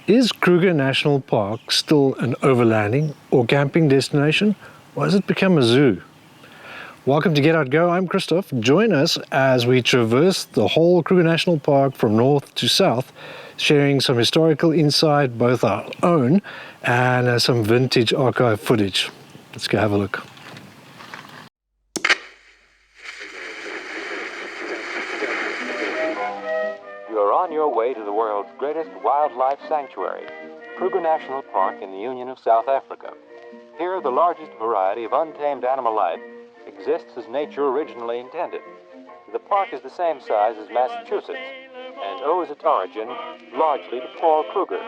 Is Kruger National Park still an overlanding or camping destination, or has it become a zoo? Welcome to Get Out Go, I'm Christoph. Join us as we traverse the whole Kruger National Park from north to south, sharing some historical insight, both our own and some vintage archive footage. Let's go have a look. You're on your way to the world's greatest wildlife sanctuary, Kruger National Park in the Union of South Africa. Here, the largest variety of untamed animal life exists as nature originally intended. The park is the same size as Massachusetts and owes its origin largely to Paul Kruger,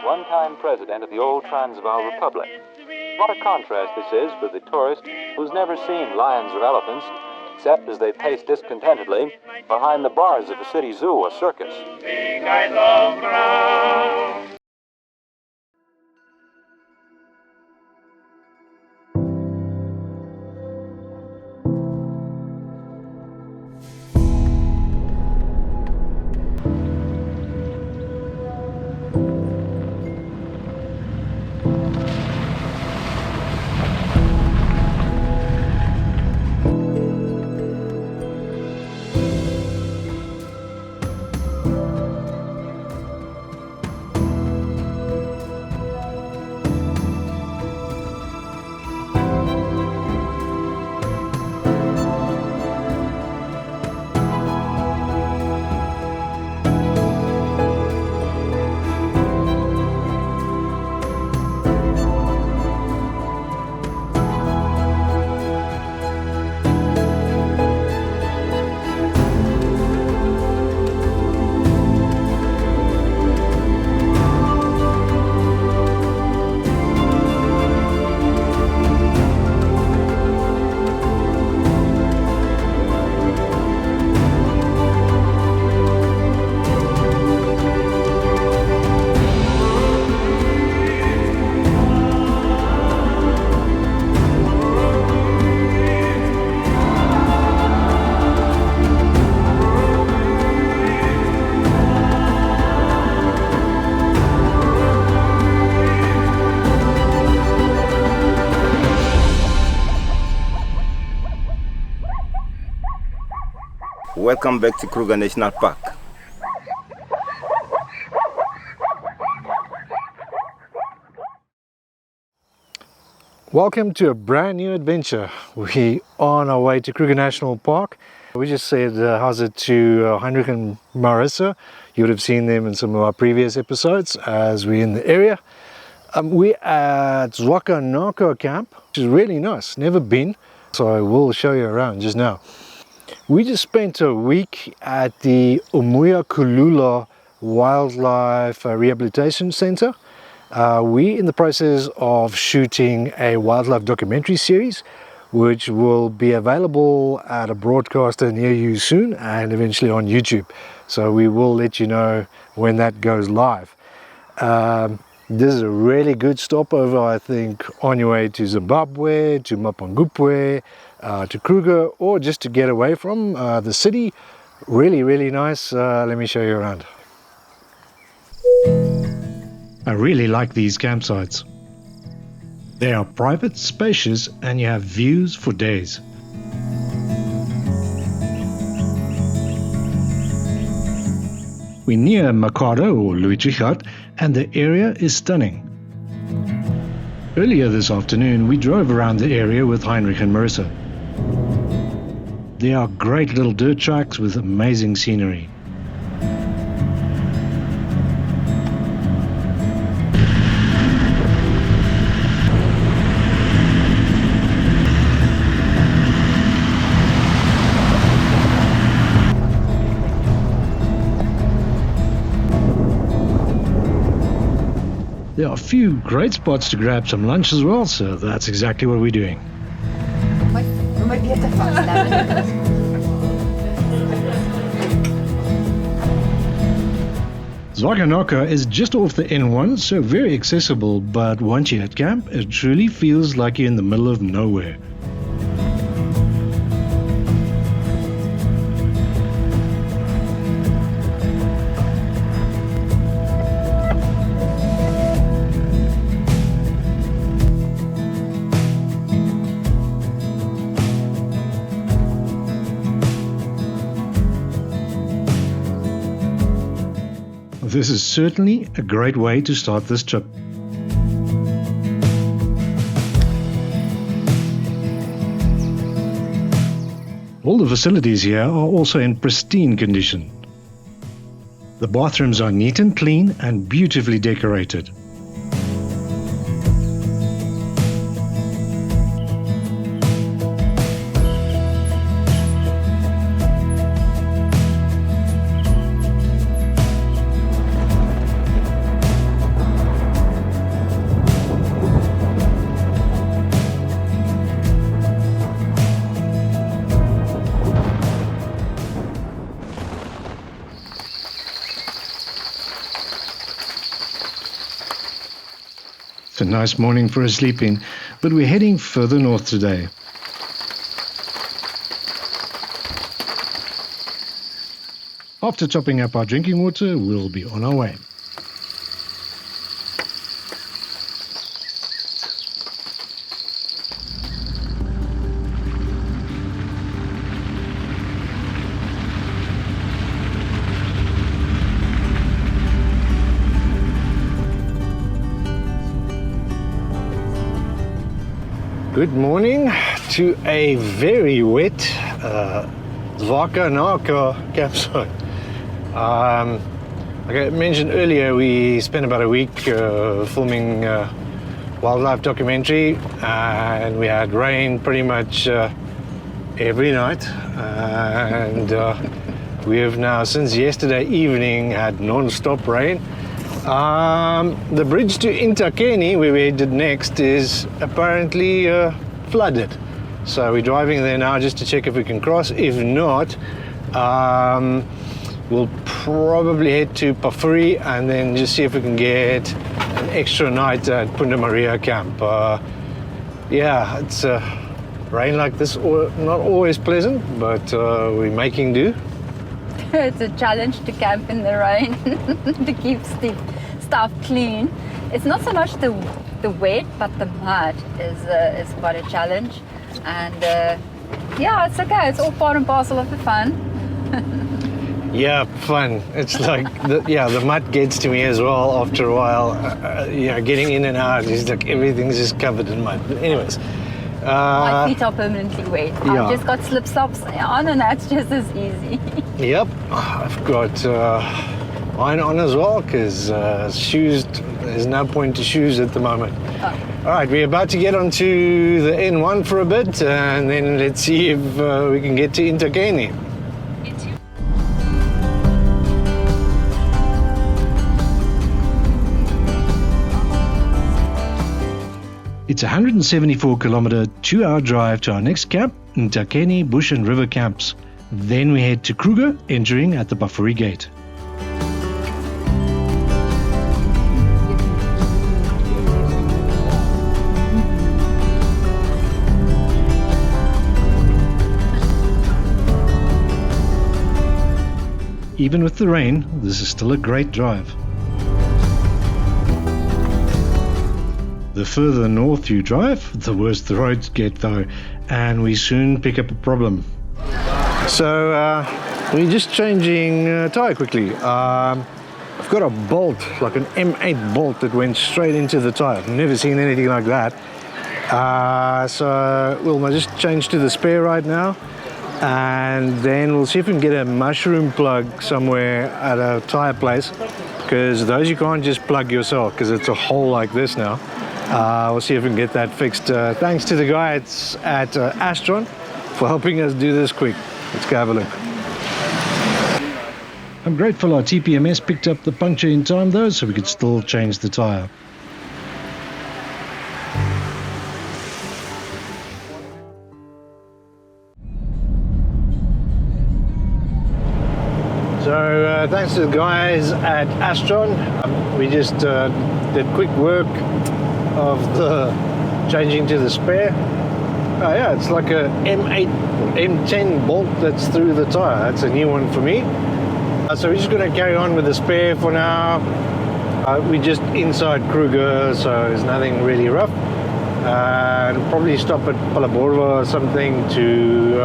one-time president of the old Transvaal Republic. What a contrast this is for the tourist who's never seen lions or elephants, except as they pace discontentedly behind the bars of a city zoo or circus. Welcome back to Kruger National Park. Welcome to a brand new adventure. We are on our way to Kruger National Park. We just said how's it to Heinrich and Marissa. You would have seen them in some of our previous episodes as we're in the area. We're at Zwaka Narco camp, which is really nice. Never been, so I will show you around just now. We just spent a week at the Umuya Kulula Wildlife Rehabilitation Center. We're in the process of shooting a wildlife documentary series, which will be available at a broadcaster near you soon and eventually on YouTube. So we will let you know when that goes live. This is a really good stopover, I think, on your way to Zimbabwe, to Mopani, to Kruger, or just to get away from the city. Really, really nice. Let me show you around. I really like these campsites. They are private, spacious, and you have views for days. We're near Makado or Louis-Trichardt, and the area is stunning. Earlier this afternoon, we drove around the area with Heinrich and Marissa. There are great little dirt tracks with amazing scenery. There are a few great spots to grab some lunch as well, so that's exactly what we're doing. Zwaka Narco is just off the N1, so very accessible, but once you're at camp, it truly feels like you're in the middle of nowhere. this is certainly a great way to start this trip. All the facilities here are also in pristine condition. The bathrooms are neat and clean and beautifully decorated. It's a nice morning for a sleep-in, but we're heading further north today. After topping up our drinking water, we'll be on our way. Good morning to a very wet Zwaka Narco campsite. Like I mentioned earlier, we spent about a week filming wildlife documentary, and we had rain pretty much every night, and we have now since yesterday evening had non-stop rain. The bridge to Nthakeni, where we headed next, is apparently flooded. So we're driving there now just to check if we can cross. If not, we'll probably head to Pafuri and then just see if we can get an extra night at Punda Maria camp. Yeah, it's rain like this, not always pleasant, but we're making do. It's a challenge to camp in the rain to keep stuff clean. It's not so much the wet, but the mud is quite a challenge. And yeah, it's okay. It's all part and parcel of the fun. Yeah, fun. It's like the mud gets to me as well after a while. Getting in and out is like everything's just covered in mud. But anyways. My feet are permanently wet. Yeah. I've just got slip-flops on, and that's just as easy. Yep, I've got mine on as well, because shoes, there's no point to shoes at the moment. Oh. All right, we're about to get onto the N1 for a bit, and then let's see if we can get to Nthakeni. It's a 174-kilometer, 2-hour drive to our next camp, Nthakeni Bush and River Camps. Then we head to Kruger, entering at the Pafuri Gate. Even with the rain, this is still a great drive. The further north you drive, the worse the roads get though, and we soon pick up a problem. So we're just changing tyre quickly. I've got a bolt, like an M8 bolt that went straight into the tyre. I've never seen anything like that. So we'll just change to the spare right now, and then we'll see if we can get a mushroom plug somewhere at a tyre place, because those you can't just plug yourself because it's a hole like this now. We'll see if we can get that fixed. Thanks to the guy at Astron for helping us do this quick. Let's go have a look. I'm grateful our TPMS picked up the puncture in time though, so we could still change the tyre. So thanks to the guys at Astron, we just did quick work of the changing to the spare. Oh yeah, it's like a M8, M10 bolt that's through the tyre. That's a new one for me. So we're just going to carry on with the spare for now. We're just inside Kruger, so there's nothing really rough. And probably stop at Palaborwa or something to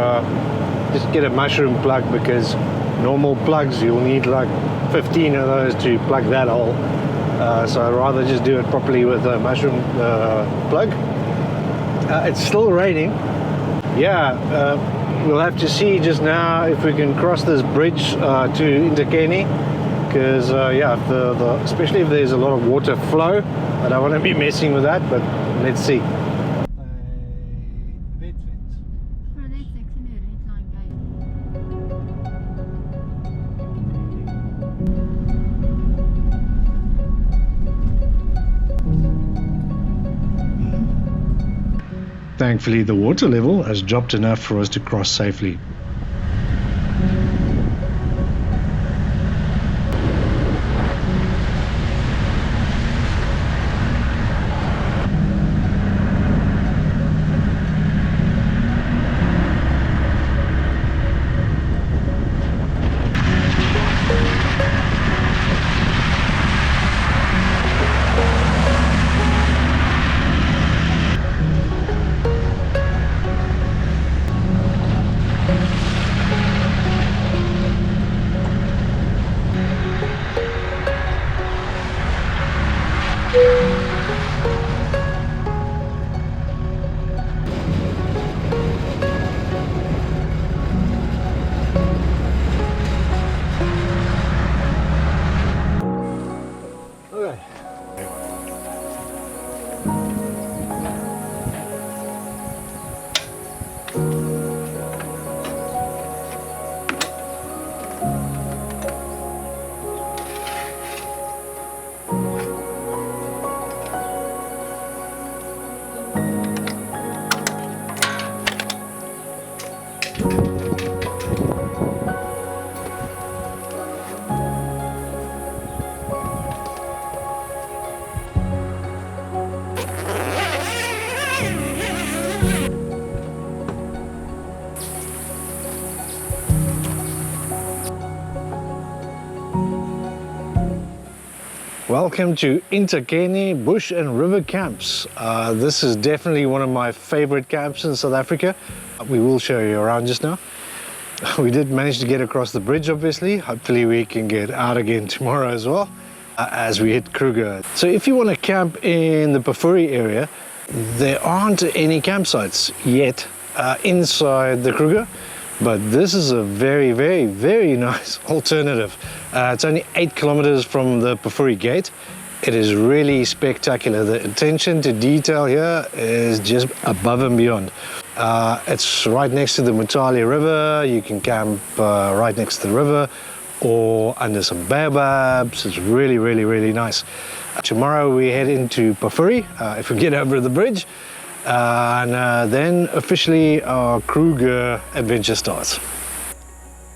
just get a mushroom plug, because normal plugs, you'll need like 15 of those to plug that hole. So I'd rather just do it properly with a mushroom plug. It's still raining. Yeah, we'll have to see just now if we can cross this bridge to Nthakeni, because yeah, especially if there's a lot of water flow, I don't want to be messing with that, but let's see. Thankfully, the water level has dropped enough for us to cross safely. Welcome to Nthakeni Bush and River Camps. This is definitely one of my favorite camps in South Africa. We will show you around just now. We did manage to get across the bridge, obviously. Hopefully we can get out again tomorrow as well, as we hit Kruger. So if you want to camp in the Pafuri area, there aren't any campsites yet inside the Kruger. But this is a very, very, very nice alternative. It's only 8 kilometers from the Pafuri gate. It is really spectacular. The attention to detail here is just above and beyond. It's right next to the Mopani River. You can camp right next to the river or under some baobabs. It's really, really, really nice. Tomorrow we head into Pafuri if we get over the bridge. And then officially our Kruger adventure starts.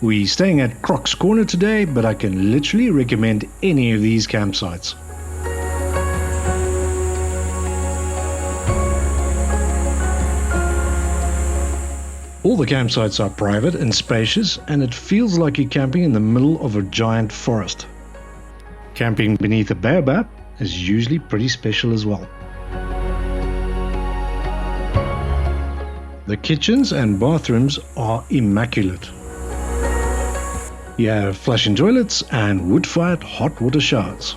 We're staying at Croc's Corner today, but I can literally recommend any of these campsites. All the campsites are private and spacious, and it feels like you're camping in the middle of a giant forest. Camping beneath a baobab is usually pretty special as well. The kitchens and bathrooms are immaculate. You have flushing toilets and wood-fired hot water showers.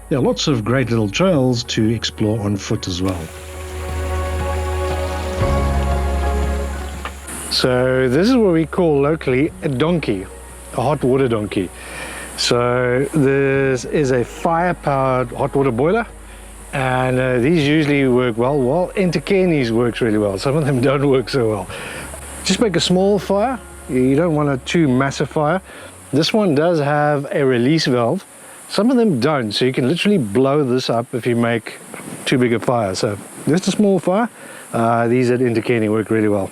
There are lots of great little trails to explore on foot as well. So this is what we call locally a donkey, a hot water donkey. So this is a fire-powered hot water boiler. And these usually work well. Well, Nthakeni's works really well. Some of them don't work so well. Just make a small fire. You don't want a too massive fire. This one does have a release valve. Some of them don't, so you can literally blow this up if you make too big a fire. So just a small fire. These at Nthakeni work really well.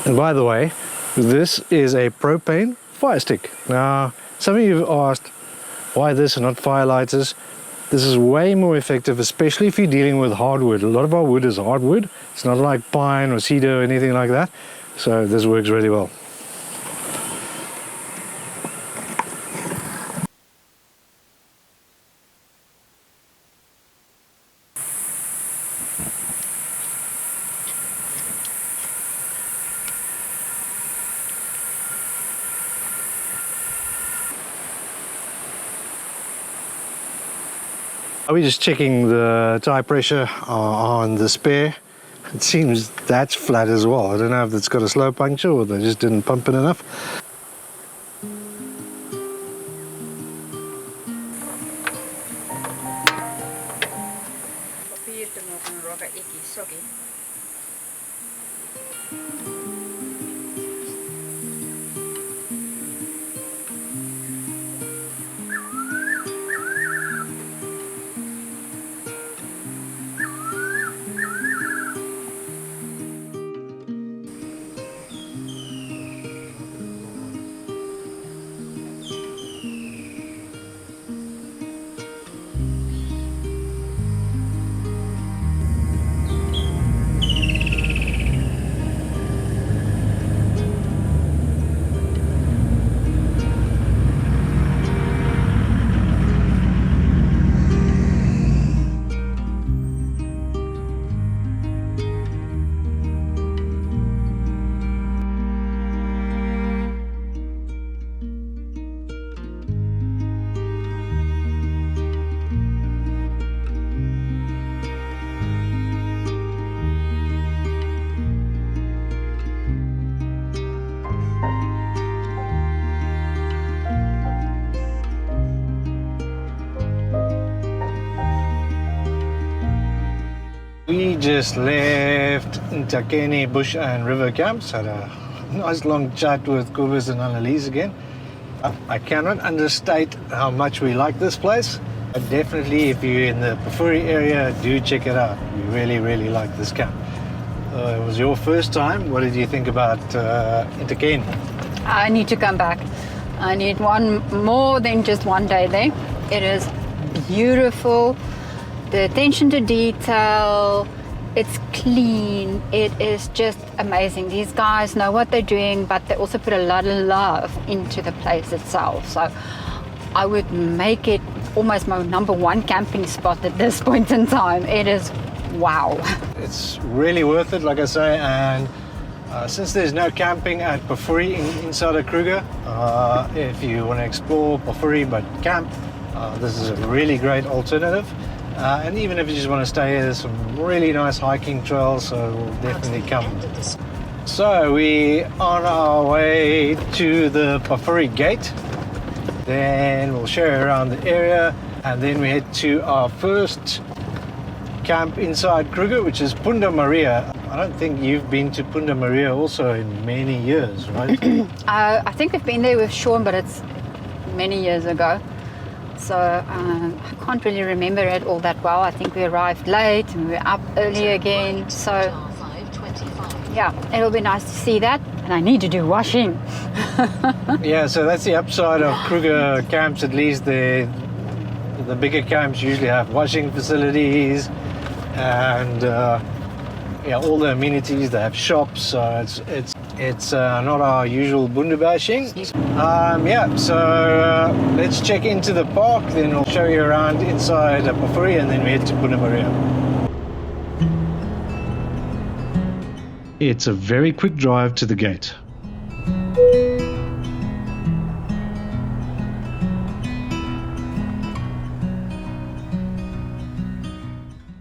And by the way, this is a propane fire stick. Now, some of you have asked why this and not fire lighters. This is way more effective, especially if you're dealing with hardwood. A lot of our wood is hardwood. It's not like pine or cedar or anything like that. So this works really well. Are we just checking the tire pressure on the spare? It seems that's flat as well. I don't know if it's got a slow puncture or they just didn't pump it enough. We just left Nthakeni Bush and River camps. Had a nice long chat with Kobus and Annelies again. I cannot understate how much we like this place. Definitely, if you're in the Pafuri area, do check it out. We really, really like this camp. It was your first time. What did you think about Nthakeni? I need to come back. I need more than just one day there. It is beautiful. The attention to detail, it's clean, it is just amazing. These guys know what they're doing, but they also put a lot of love into the place itself. So I would make it almost my number one camping spot at this point in time. It is wow. It's really worth it, like I say, and since there's no camping at Pafuri inside of Kruger, if you want to explore Pafuri but camp, this is a really great alternative. And even if you just want to stay here, there's some really nice hiking trails, so we'll definitely come. So we're on our way to the Pafuri gate. Then we'll show you around the area, and then we head to our first camp inside Kruger, which is Punda Maria. I don't think you've been to Punda Maria also in many years, right? I think we've been there with Sean, but it's many years ago. So I can't really remember it all that well. I think we arrived late and we were up early again. So yeah, it'll be nice to see that. And I need to do washing. Yeah, so that's the upside of Kruger camps. At least the bigger camps usually have washing facilities and yeah, all the amenities. They have shops, so it's not our usual bundu bashing. Yeah, so let's check into the park, then we'll show you around inside Pafuri, and then we head to Punda Maria. It's a very quick drive to the gate.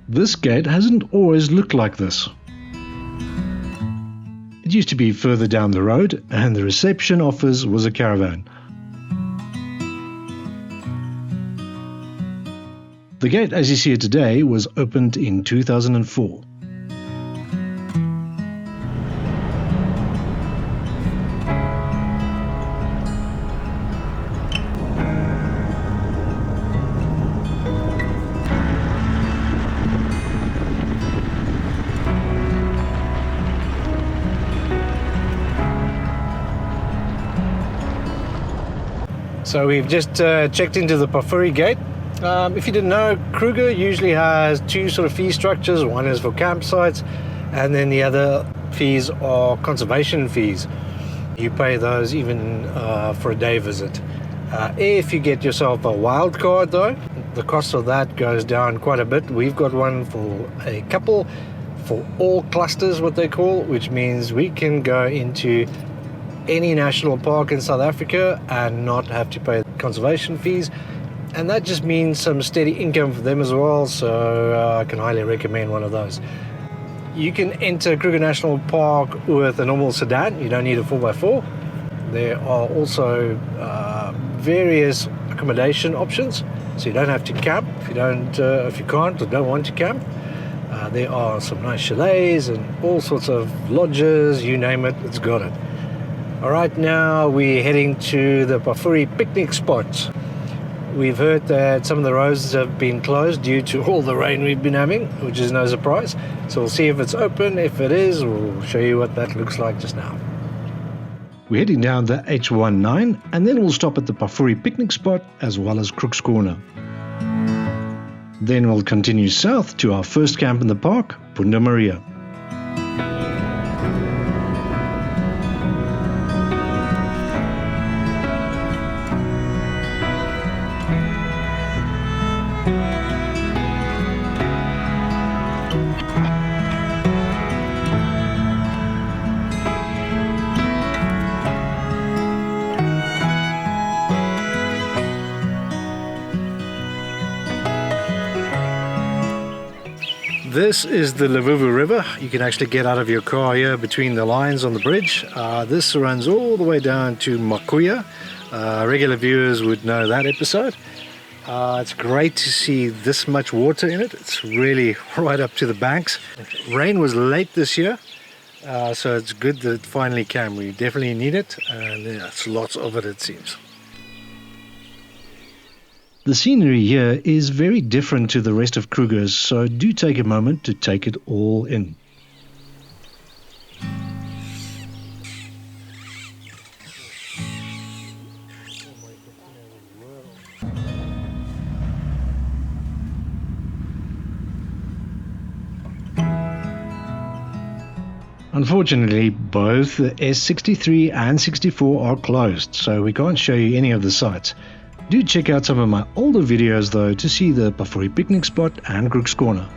This gate hasn't always looked like this. It used to be further down the road, and the reception office was a caravan. The gate, as you see it today, was opened in 2004. So we've just checked into the Pafuri gate. If you didn't know, Kruger usually has two sort of fee structures. One is for campsites, and then the other fees are conservation fees. You pay those even for a day visit. If you get yourself a wild card though, the cost of that goes down quite a bit. We've got one for a couple, for all clusters, what they call, which means we can go into any national park in South Africa and not have to pay conservation fees. and that just means some steady income for them as well, so I can highly recommend one of those. You can enter Kruger National Park with a normal sedan. You don't need a 4x4. There are also various accommodation options, so you don't have to camp if you can't or don't want to camp. There are some nice chalets and all sorts of lodges, you name it, it's got it. Alright, now we're heading to the Pafuri picnic spot. We've heard that some of the roads have been closed due to all the rain we've been having, which is no surprise. So we'll see if it's open. If it is, we'll show you what that looks like just now. We're heading down the H19 and then we'll stop at the Pafuri picnic spot as well as Crook's Corner. Then we'll continue south to our first camp in the park, Punda Maria. This is the Levuvu River. You can actually get out of your car here between the lines on the bridge. This runs all the way down to Makuya. Regular viewers would know that episode. It's great to see this much water in it. It's really right up to the banks. Rain was late this year, so it's good that it finally came. We definitely need it, and there's lots of it seems. The scenery here is very different to the rest of Kruger's, so do take a moment to take it all in. Unfortunately, both the S63 and 64 are closed, so we can't show you any of the sites. Do check out some of my older videos though to see the Pafuri picnic spot and Crook's Corner.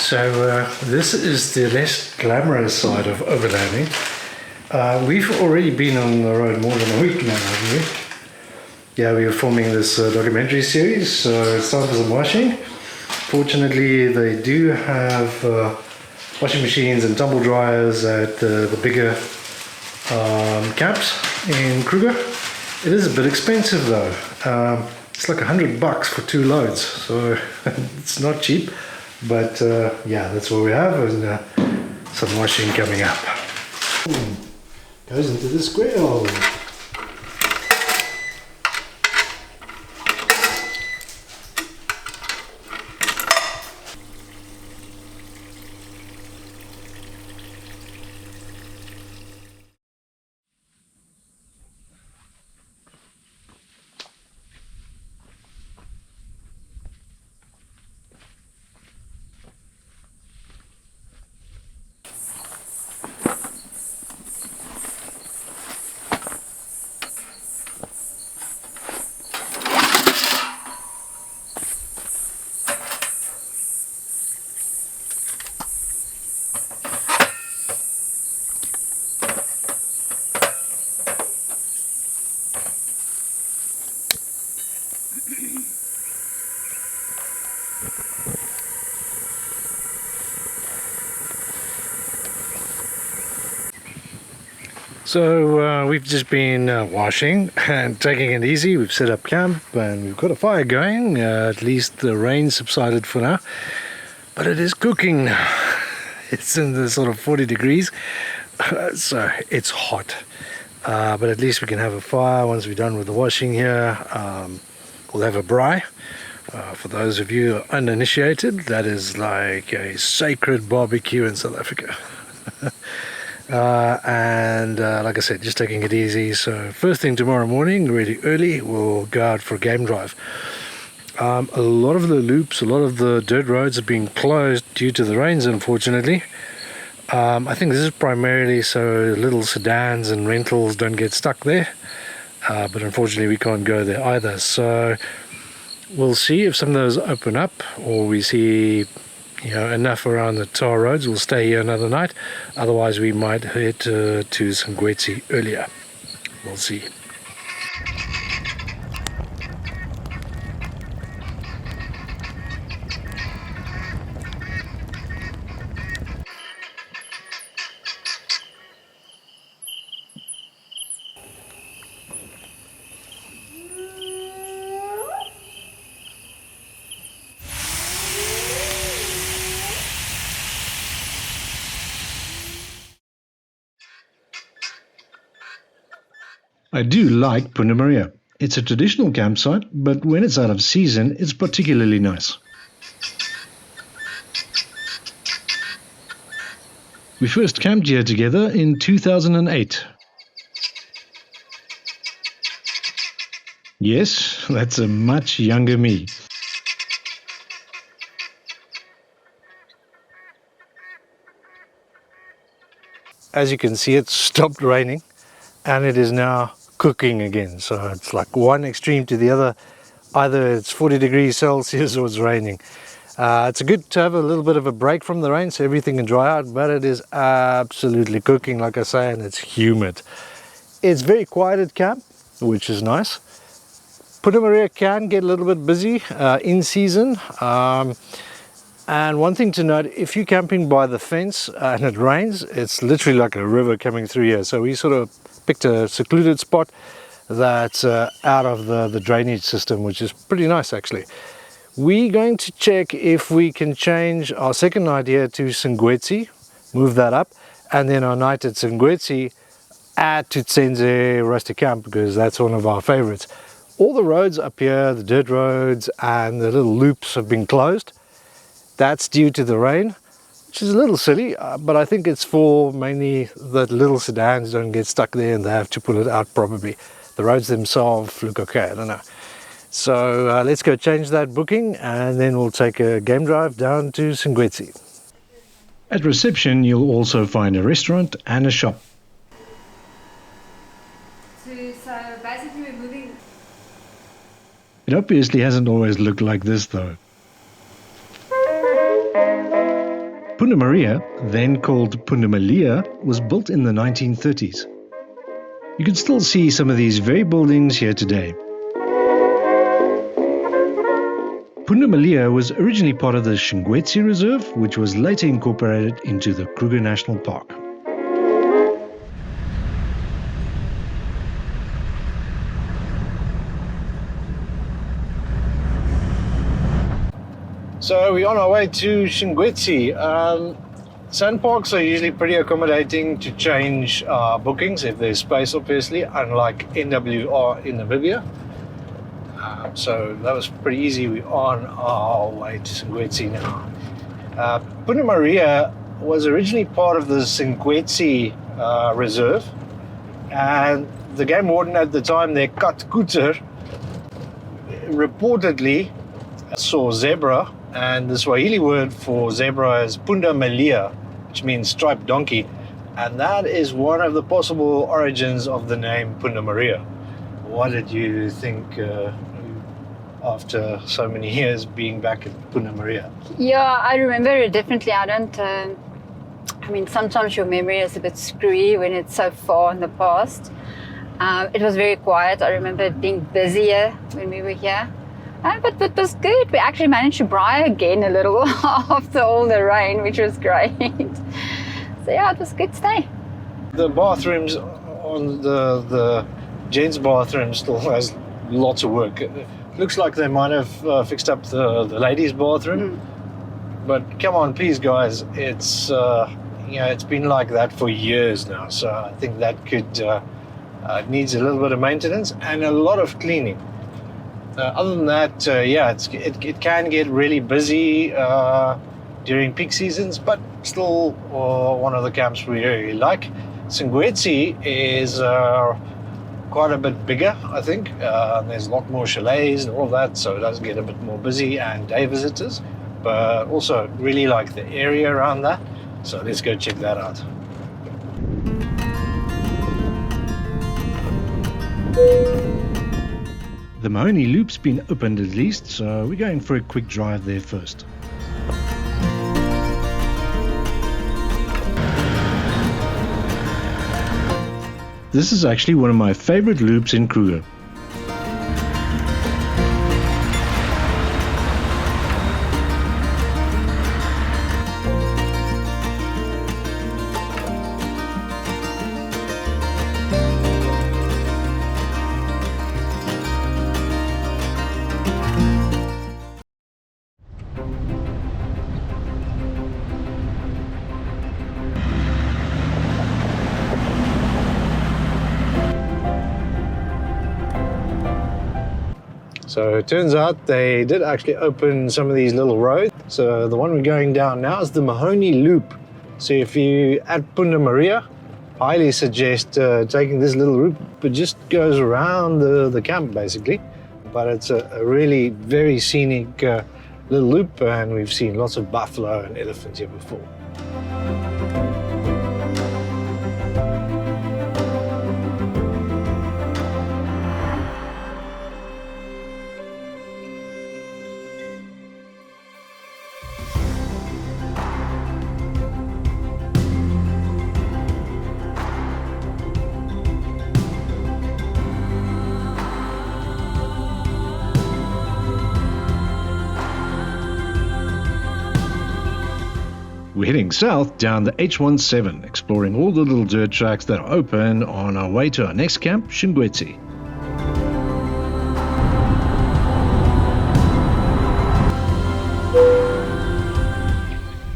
So this is the less glamorous side of overlanding. We've already been on the road more than a week now, haven't we? Yeah, we were filming this documentary series, so it's time for some washing. Fortunately, they do have washing machines and tumble dryers at the bigger camps in Kruger. It is a bit expensive though. It's like $100 for 2 loads, so it's not cheap. But yeah, that's what we have, and some washing coming up. Goes into this grill. So we've just been washing and taking it easy. We've set up camp and we've got a fire going. At least the rain subsided for now, but it is cooking now. It's in the sort of 40 degrees, so it's hot. But at least we can have a fire once we're done with the washing here. We'll have a braai. For those of you uninitiated, that is like a sacred barbecue in South Africa. and like I said, just taking it easy. So first thing tomorrow morning, really early, we'll go out for a game drive. A lot of the loops, a lot of the dirt roads have been closed due to the rains, unfortunately. I think this is primarily so little sedans and rentals don't get stuck there, but unfortunately we can't go there either. So we'll see if some of those open up, or we see enough around the tar roads. We'll stay here another night. Otherwise we might head to Shingwedzi earlier. We'll see. I do like Punda Maria. It's a traditional campsite, but when it's out of season, it's particularly nice. We first camped here together in 2008. Yes, that's a much younger me. As you can see, it stopped raining and it is now cooking again. So it's like one extreme to the other. Either it's 40 degrees Celsius or it's raining. It's good to have a little bit of a break from the rain so everything can dry out, but it is absolutely cooking, like I say, and it's humid. It's very quiet at camp, which is nice. Punda Maria can get a little bit busy in season. And one thing to note, if you're camping by the fence and it rains, it's literally like a river coming through here. So we sort of picked a secluded spot that's out of the drainage system, which is pretty nice actually. We're going to check if we can change our second night here to Shingwedzi, move that up, and then our night at Shingwedzi add to Tsendze Rustic Camp, because that's one of our favorites. All the roads up here, the dirt roads and the little loops have been closed. That's due to the rain, which is a little silly, but I think it's for mainly that little sedans don't get stuck there and they have to pull it out probably. The roads themselves look okay, I don't know. So let's go change that booking and then we'll take a game drive down to Shingwedzi. At reception you'll also find a restaurant and a shop. So basically we're moving. It obviously hasn't always looked like this though. Punda Maria, then called Punda Maria, was built in the 1930s. You can still see some of these very buildings here today. Punda Maria was originally part of the Shingwedzi Reserve, which was later incorporated into the Kruger National Park. So we're on our way to Shingwedzi. Sand parks are usually pretty accommodating to change bookings if there's space, obviously, unlike NWR in Namibia. So that was pretty easy. We're on our way to Shingwedzi now. Punda Maria was originally part of the Shingwedzi Reserve, and the game warden at the time there, Skukuza, reportedly saw zebra, and the Swahili word for zebra is Punda Maria, which means striped donkey, and that is one of the possible origins of the name Punda Maria. What did you think after so many years being back at Punda Maria? Yeah, I remember it definitely. I don't, I mean, sometimes your memory is a bit screwy when it's so far in the past. It was very quiet. I remember it being busier when we were here. But it was good. We actually managed to braai again a little after all the rain, which was great. So yeah, it was a good stay. The bathrooms on the gents' bathroom still has lots of work. It looks like they might have fixed up the ladies' bathroom. But come on, please guys, it's it's been like that for years now. So I think that could needs a little bit of maintenance and a lot of cleaning. Other than that, it can get really busy during peak seasons, but still one of the camps we really like. Shingwedzi is quite a bit bigger, I think. There's a lot more chalets and all of that, so it does get a bit more busy and day visitors, but also really like the area around that, so let's go check that out. The Mahoney Loop's been opened at least, so we're going for a quick drive there first. This is actually one of my favorite loops in Kruger. So it turns out they did actually open some of these little roads. So the one we're going down now is the Mahoney Loop. So if you at Punda Maria, highly suggest taking this little route. It just goes around the camp basically. But it's a really very scenic little loop, and we've seen lots of buffalo and elephants here before. We're heading south down the H17, exploring all the little dirt tracks that are open on our way to our next camp, Shingwedzi.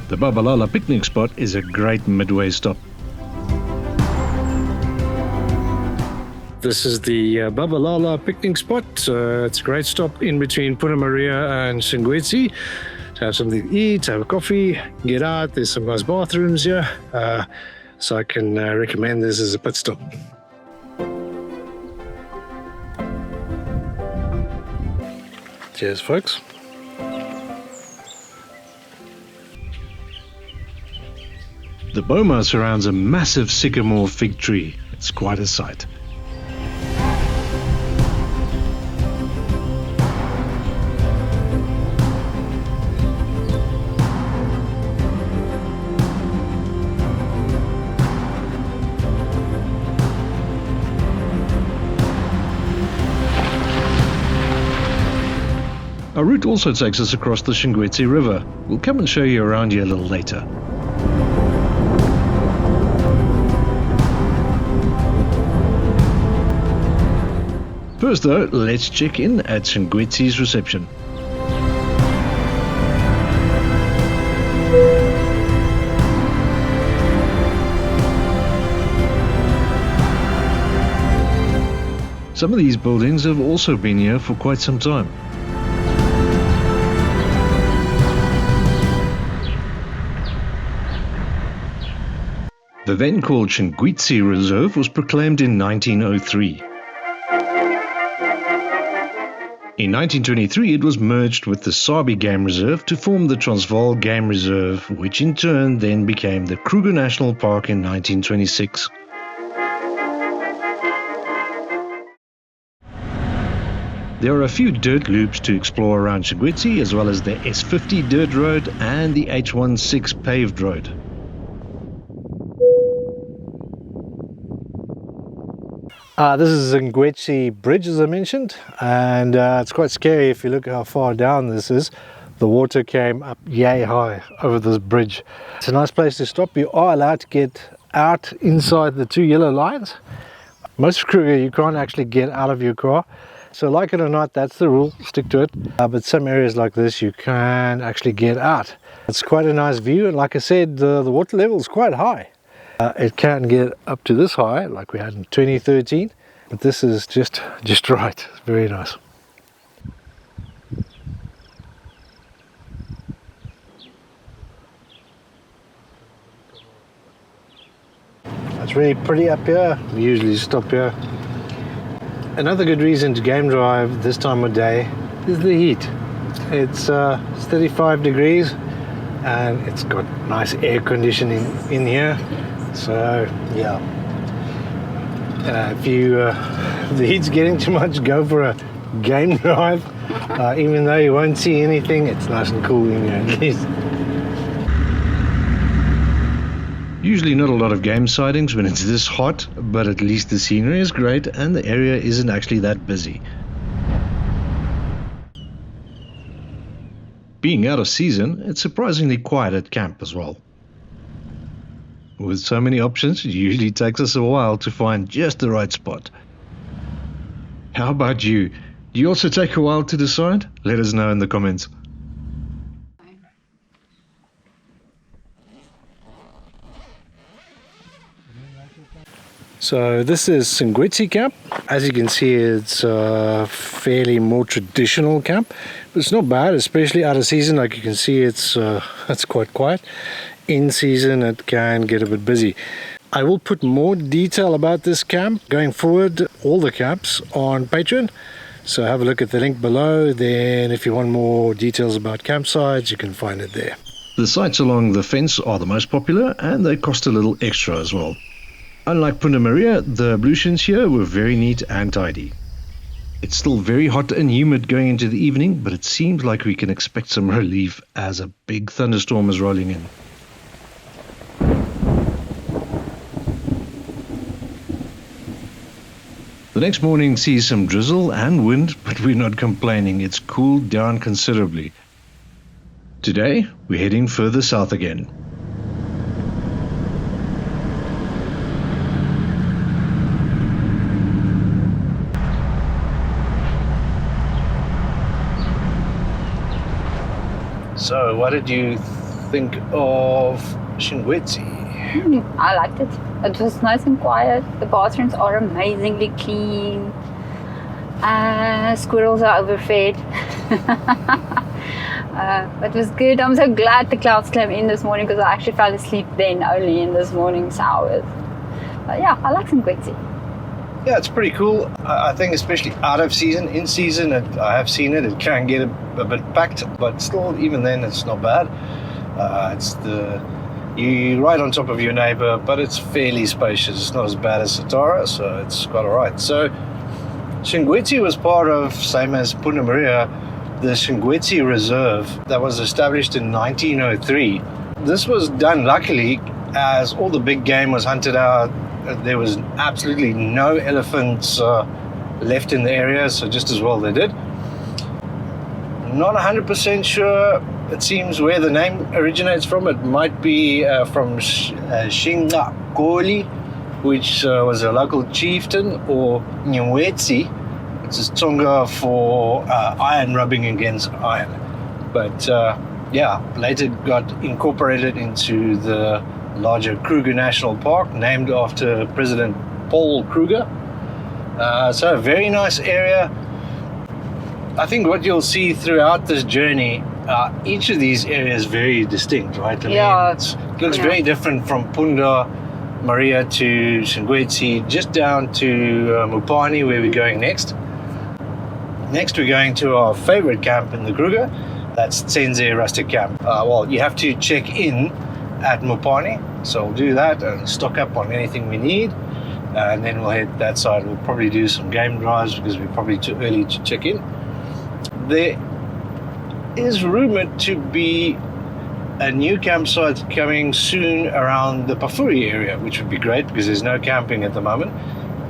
The Babalala picnic spot is a great midway stop. This is the Babalala picnic spot. It's a great stop in between Punda Maria and Shingwedzi. Have something to eat, have a coffee, get out. There's some nice bathrooms here, so I can recommend this as a pit stop. Cheers, folks. The boma surrounds a massive sycamore fig tree. It's quite a sight. Our route also takes us across the Shingwedzi River. We'll come and show you around here a little later. First though, let's check in at Shingwedzi's reception. Some of these buildings have also been here for quite some time. The then called Shingwedzi Reserve was proclaimed in 1903. In 1923 it was merged with the Sabi Game Reserve to form the Transvaal Game Reserve, which in turn then became the Kruger National Park in 1926. There are a few dirt loops to explore around Shingwedzi, as well as the S50 dirt road and the H16 paved road. This is Shingwedzi Bridge, as I mentioned, and it's quite scary if you look how far down this is. The water came up yay high over this bridge. It's a nice place to stop. You are allowed to get out inside the two yellow lines. Most of Kruger you can't actually get out of your car. So like it or not, that's the rule, stick to it. But some areas like this you can actually get out. It's quite a nice view, and like I said, the water level is quite high. It can get up to this high, like we had in 2013, but this is just right. It's very nice. It's really pretty up here. We usually stop here. Another good reason to game drive this time of day is the heat. It's 35 degrees and it's got nice air conditioning in here. So yeah, if the heat's getting too much, go for a game drive. Even though you won't see anything, it's nice and cool in here at least. Usually not a lot of game sightings when it's this hot, but at least the scenery is great and the area isn't actually that busy. Being out of season, it's surprisingly quiet at camp as well. With so many options, it usually takes us a while to find just the right spot. How about you? Do you also take a while to decide? Let us know in the comments. So this is Shingwedzi camp. As you can see, it's a fairly more traditional camp. But it's not bad, especially out of season. Like you can see, it's quite quiet. In season, it can get a bit busy. I will put more detail about this camp going forward, all the camps, on Patreon. So have a look at the link below. Then if you want more details about campsites, you can find it there. The sites along the fence are the most popular and they cost a little extra as well. Unlike Punda Maria, the ablutions here were very neat and tidy. It's still very hot and humid going into the evening, but it seems like we can expect some relief as a big thunderstorm is rolling in. The next morning sees some drizzle and wind, but we're not complaining. It's cooled down considerably. Today, we're heading further south again. So, what did you think of Shingwedzi? I liked it. It was nice and quiet. The bathrooms are amazingly clean. Squirrels are overfed. It was good. I'm so glad the clouds came in this morning because I actually fell asleep then only in this morning's hours. But yeah, I like Shingwedzi. Yeah, it's pretty cool. I think especially out of season, in season, I have seen it. It can get a bit packed, but still, even then, it's not bad. You're right on top of your neighbor, but it's fairly spacious. It's not as bad as Satara, so it's quite alright. So, Shingwedzi was part of, same as Punda Maria, the Shingwedzi Reserve that was established in 1903. This was done luckily as all the big game was hunted out. There was absolutely no elephants left in the area, so just as well they did. Not 100% sure, it seems, where the name originates from. It might be from Shingwedzi, which was a local chieftain, or Nyewetsi, which is Tonga for iron rubbing against iron. But yeah, later got incorporated into the larger Kruger National Park, named after President Paul Kruger. So a very nice area. I think what you'll see throughout this journey, each of these areas is very distinct, right? I mean, it looks very different from Punda Maria to Shingwedzi, just down to Mopani, where we're going next. Next, we're going to our favorite camp in the Kruger. That's Tsendze Rustic Camp. Well, you have to check in at Mopani, so we'll do that and stock up on anything we need, and then we'll head that side. We'll probably do some game drives because we're probably too early to check in. There is rumored to be a new campsite coming soon around the Pafuri area, which would be great because there's no camping at the moment.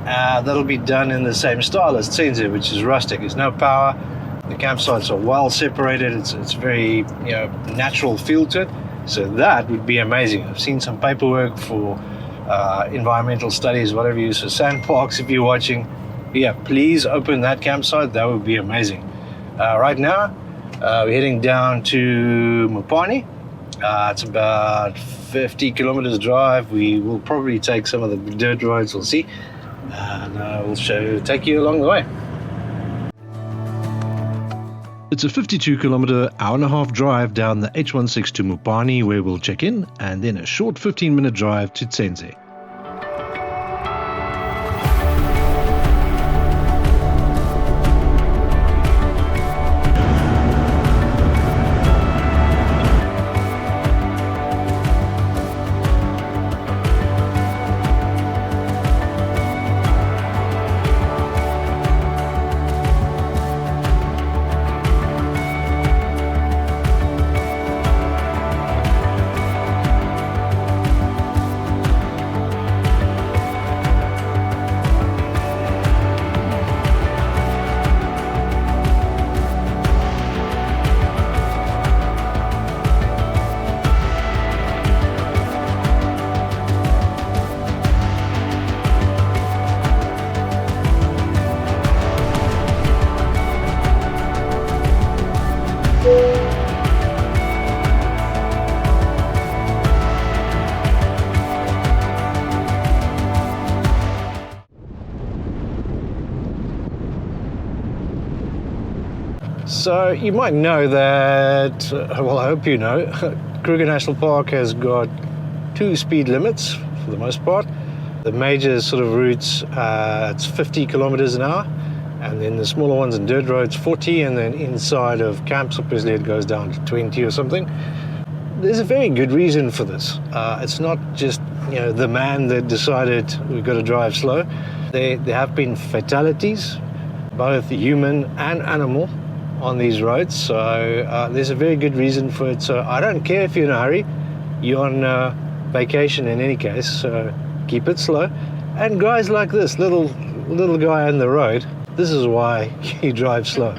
That'll be done in the same style as Tsendze, which is rustic. There's no power. The campsites are well separated. It's very natural feel to it. So that would be amazing. I've seen some paperwork for environmental studies, whatever you use for sandparks. If you're watching, yeah, please open that campsite. That would be amazing. Right now, we're heading down to Mopani. It's about 50 kilometers drive. We will probably take some of the dirt roads. We'll see, and we'll take you along the way. It's a 52-kilometer, hour-and-a-half drive down the H16 to Mopani, where we'll check in, and then a short 15-minute drive to Tsendze. So you might know that, well, I hope you know, Kruger National Park has got 2 speed limits for the most part. The major sort of routes, it's 50 kilometers an hour, and then the smaller ones and dirt roads 40, and then inside of camps obviously it goes down to 20 or something. There's a very good reason for this. It's not just, you know, the man that decided we've got to drive slow. There have been fatalities, both human and animal, on these roads, so there's a very good reason for it. So I don't care if you're in a hurry, you're on vacation in any case, so keep it slow. And guys like this little guy on the road, this is why you drive slow.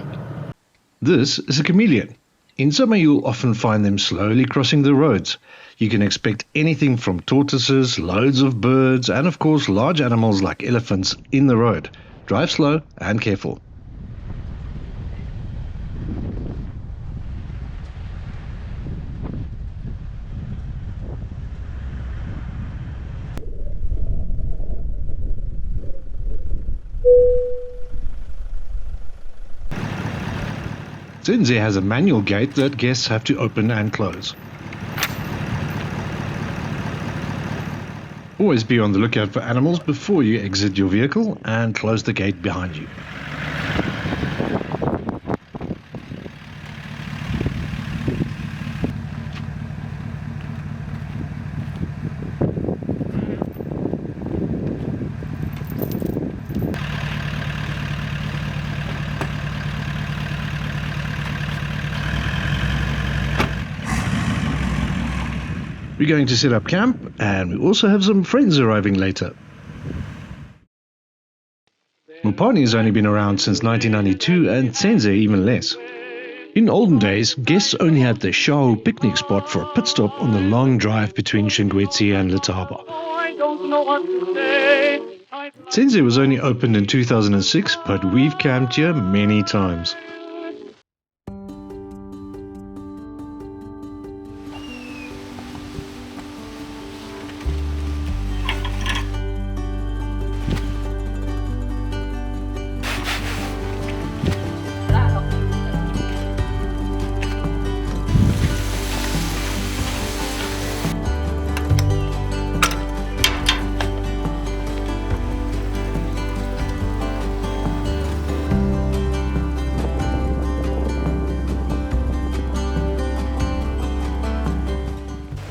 This is a chameleon. In summer you'll often find them slowly crossing the roads. You can expect anything from tortoises, loads of birds, and of course large animals like elephants in the road. Drive slow and careful. Tsendze has a manual gate that guests have to open and close. Always be on the lookout for animals before you exit your vehicle and close the gate behind you. We're going to set up camp, and we also have some friends arriving later. Mopani has only been around since 1992 and Tsendze even less. In olden days, guests only had the Shao picnic spot for a pit stop on the long drive between Shingwedzi and Letaba. Tsendze was only opened in 2006, but we've camped here many times.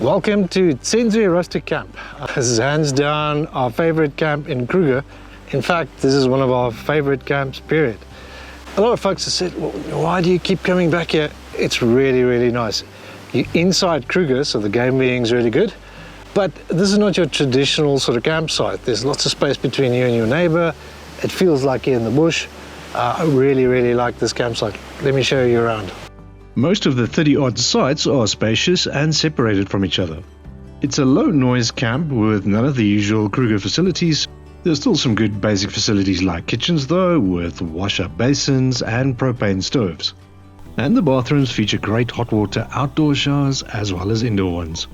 Welcome to Tsendze Rustic Camp. This is hands down our favorite camp in Kruger. In fact, this is one of our favorite camps, period. A lot of folks have said, well, why do you keep coming back here? It's really, really nice. You're inside Kruger, so the game being is really good. But this is not your traditional sort of campsite. There's lots of space between you and your neighbor. It feels like you're in the bush. I really, really like this campsite. Let me show you around. Most of the 30-odd sites are spacious and separated from each other. It's a low-noise camp with none of the usual Kruger facilities. There's still some good basic facilities like kitchens though, with wash-up basins and propane stoves. And the bathrooms feature great hot water outdoor showers as well as indoor ones.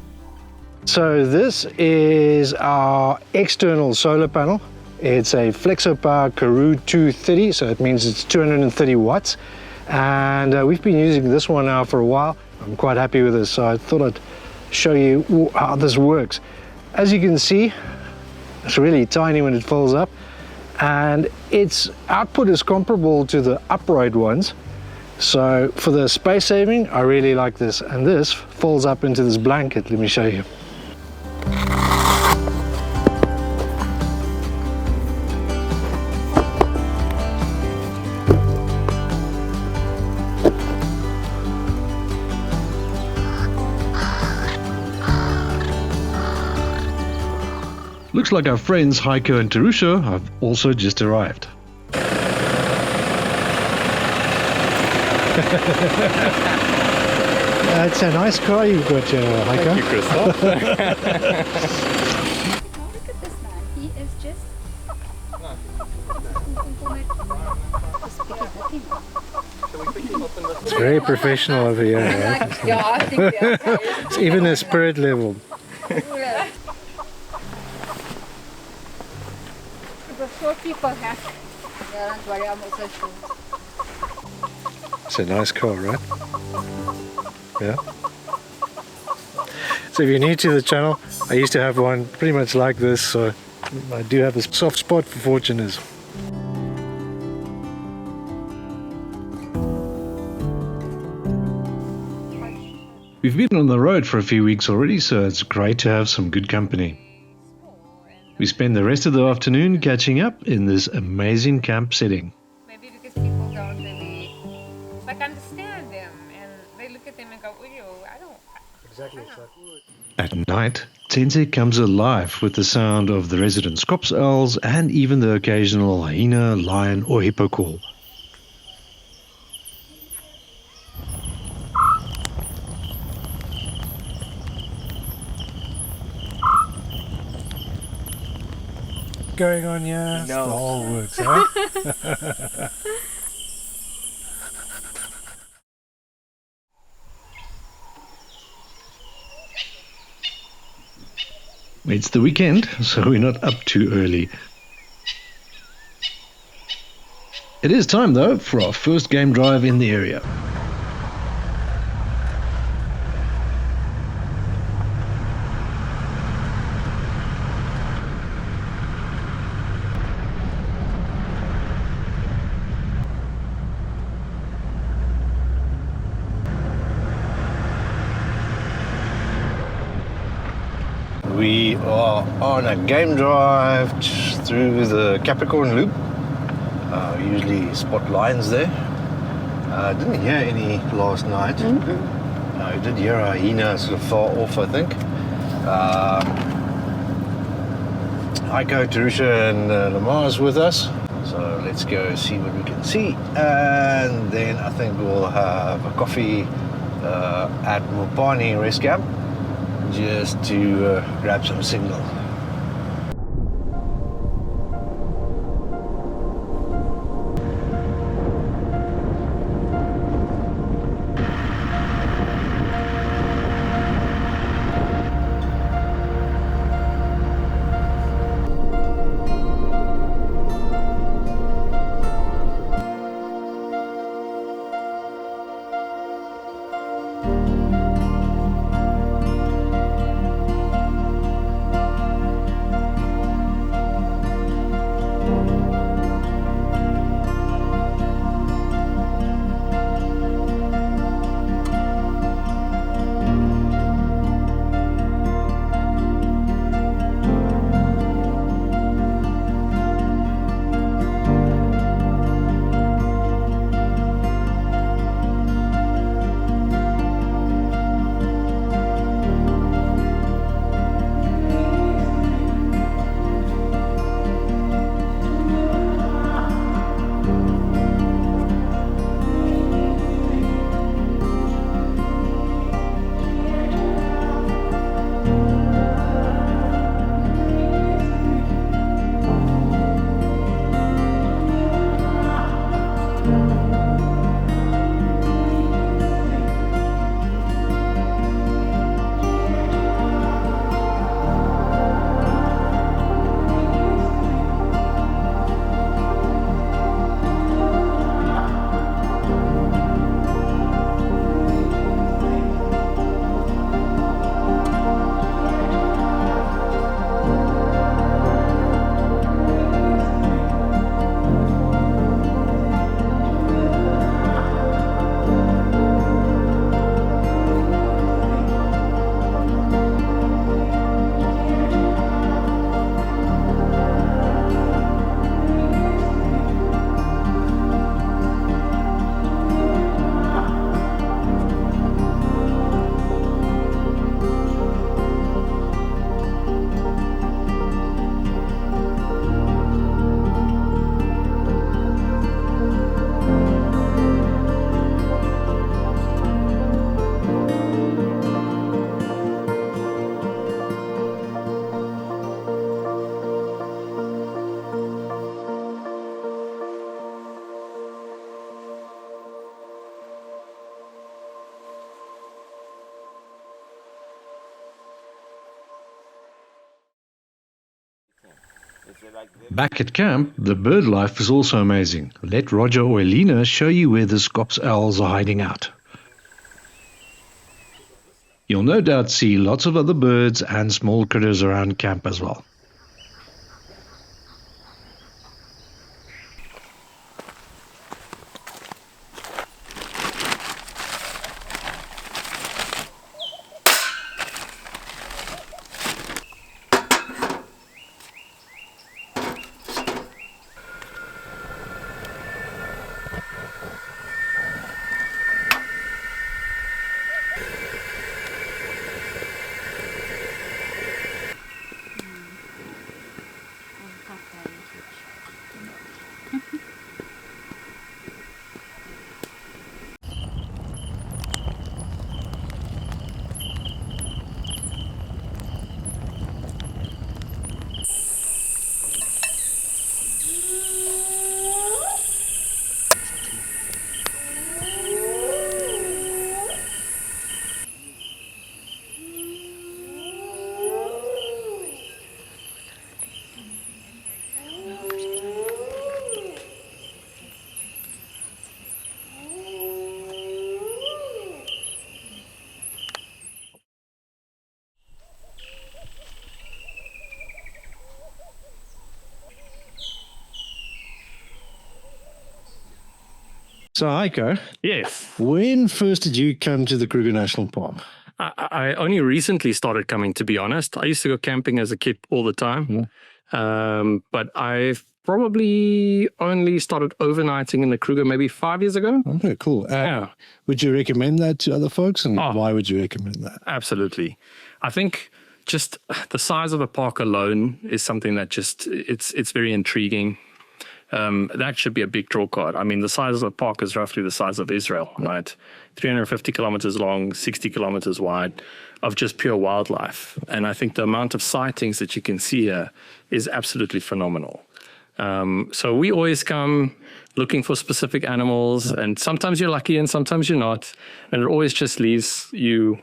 So this is our external solar panel. It's a FlexoPower Karoo 230, so it means it's 230 watts. And we've been using this one now for a while. I'm quite happy with this, so I thought I'd show you how this works. As you can see, it's really tiny when it folds up, and its output is comparable to the upright ones. So for the space saving, I really like this. And this folds up into this blanket. Let me show you. Looks like our friends Heiko and Terusha have also just arrived. It's a nice car you've got here, Heiko. Thank you, Christoph. Look at this man. He is just. It's very professional over here, right? Yeah, I think yeah. It's even a spirit level. But short people have. Yeah, don't worry, I'm also short. It's a nice car, right? Yeah. So if you're new to the channel, I used to have one pretty much like this, so I do have a soft spot for Fortuners. We've been on the road for a few weeks already, so it's great to have some good company. We spend the rest of the afternoon catching up in this amazing camp setting. Maybe because people don't really like understand them, and they look at them and go, "Ew, I don't." Exactly. At night, Tsendze comes alive with the sound of the resident Skops owls and even the occasional hyena, lion or hippo call. Going on, yeah. No. The whole works, huh? It's the weekend, so we're not up too early. It is time, though, for our first game drive in the area. We are on a game drive through the Capricorn loop. We usually spot lions there. Didn't hear any last night. I did hear a hyena sort of far off, I think. Heiko, Terusha and Lamar's with us. So let's go see what we can see. And then I think we'll have a coffee at Mopani rest camp, just to grab some signal. Back at camp, the bird life is also amazing. Let Roger or Elena show you where the Scops owls are hiding out. You'll no doubt see lots of other birds and small critters around camp as well. So, Heiko, Yes. when first did you come to the Kruger National Park? I only recently started coming, to be honest. I used to go camping as a kid all the time. But I've probably only started overnighting in the Kruger maybe 5 years ago. Okay, cool. Yeah. Would you recommend that to other folks? And Oh. why would you recommend that? Absolutely. I think just the size of the park alone is something that just, it's very intriguing. That should be a big draw card. I mean, the size of the park is roughly the size of Israel, right? 350 kilometers long, 60 kilometers wide of just pure wildlife. And I think the amount of sightings that you can see here is absolutely phenomenal. So we always come looking for specific animals, and sometimes you're lucky and sometimes you're not. And it always just leaves you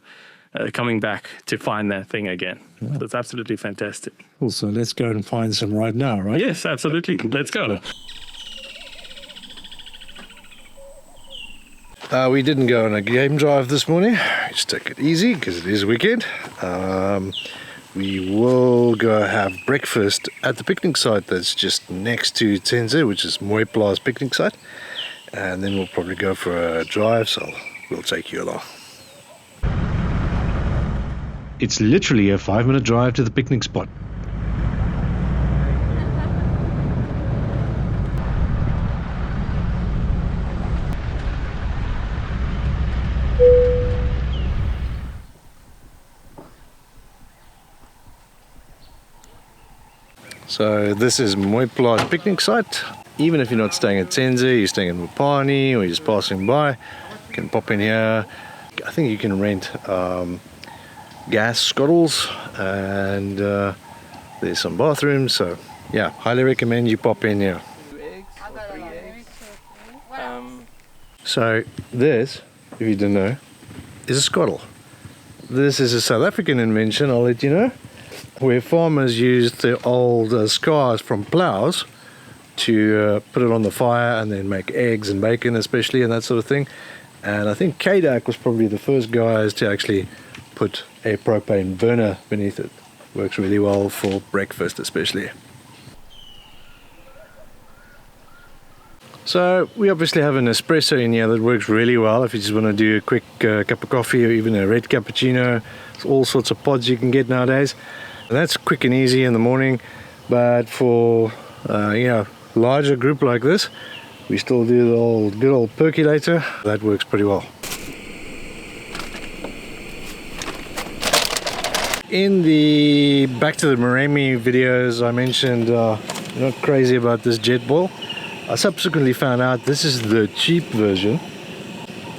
coming back to find that thing again. Yeah. So it's absolutely fantastic. Cool, so let's go and find some right now, right? Yes, absolutely. Let's go. We didn't go on a game drive this morning. Just take it easy because it is a weekend. We will go have breakfast at the picnic site that's just next to Tsendze, which is Moipla's picnic site. And then we'll probably go for a drive, so we'll take you along. It's literally a 5-minute drive to the picnic spot. So this is Moipla's picnic site. Even if you're not staying at Tsendze, you're staying in Mopani or you're just passing by, you can pop in here. I think you can rent gas scuttles, and there's some bathrooms, so yeah, highly recommend you pop in here. So this, if you didn't know, is a scuttle. This is a South African invention, I'll let you know, where farmers used the old scars from plows to put it on the fire and then make eggs and bacon especially and that sort of thing. And I think Kadak was probably the first guys to actually put a propane burner beneath it. Works really well for breakfast especially. So we obviously have an espresso in here that works really well if you just want to do a quick cup of coffee or even a red cappuccino. There's all sorts of pods you can get nowadays. And that's quick and easy in the morning, but for larger group like this, we still do the good old percolator. That works pretty well. In the Back to the Moremi videos, I mentioned not crazy about this jet boil. I subsequently found out this is the cheap version.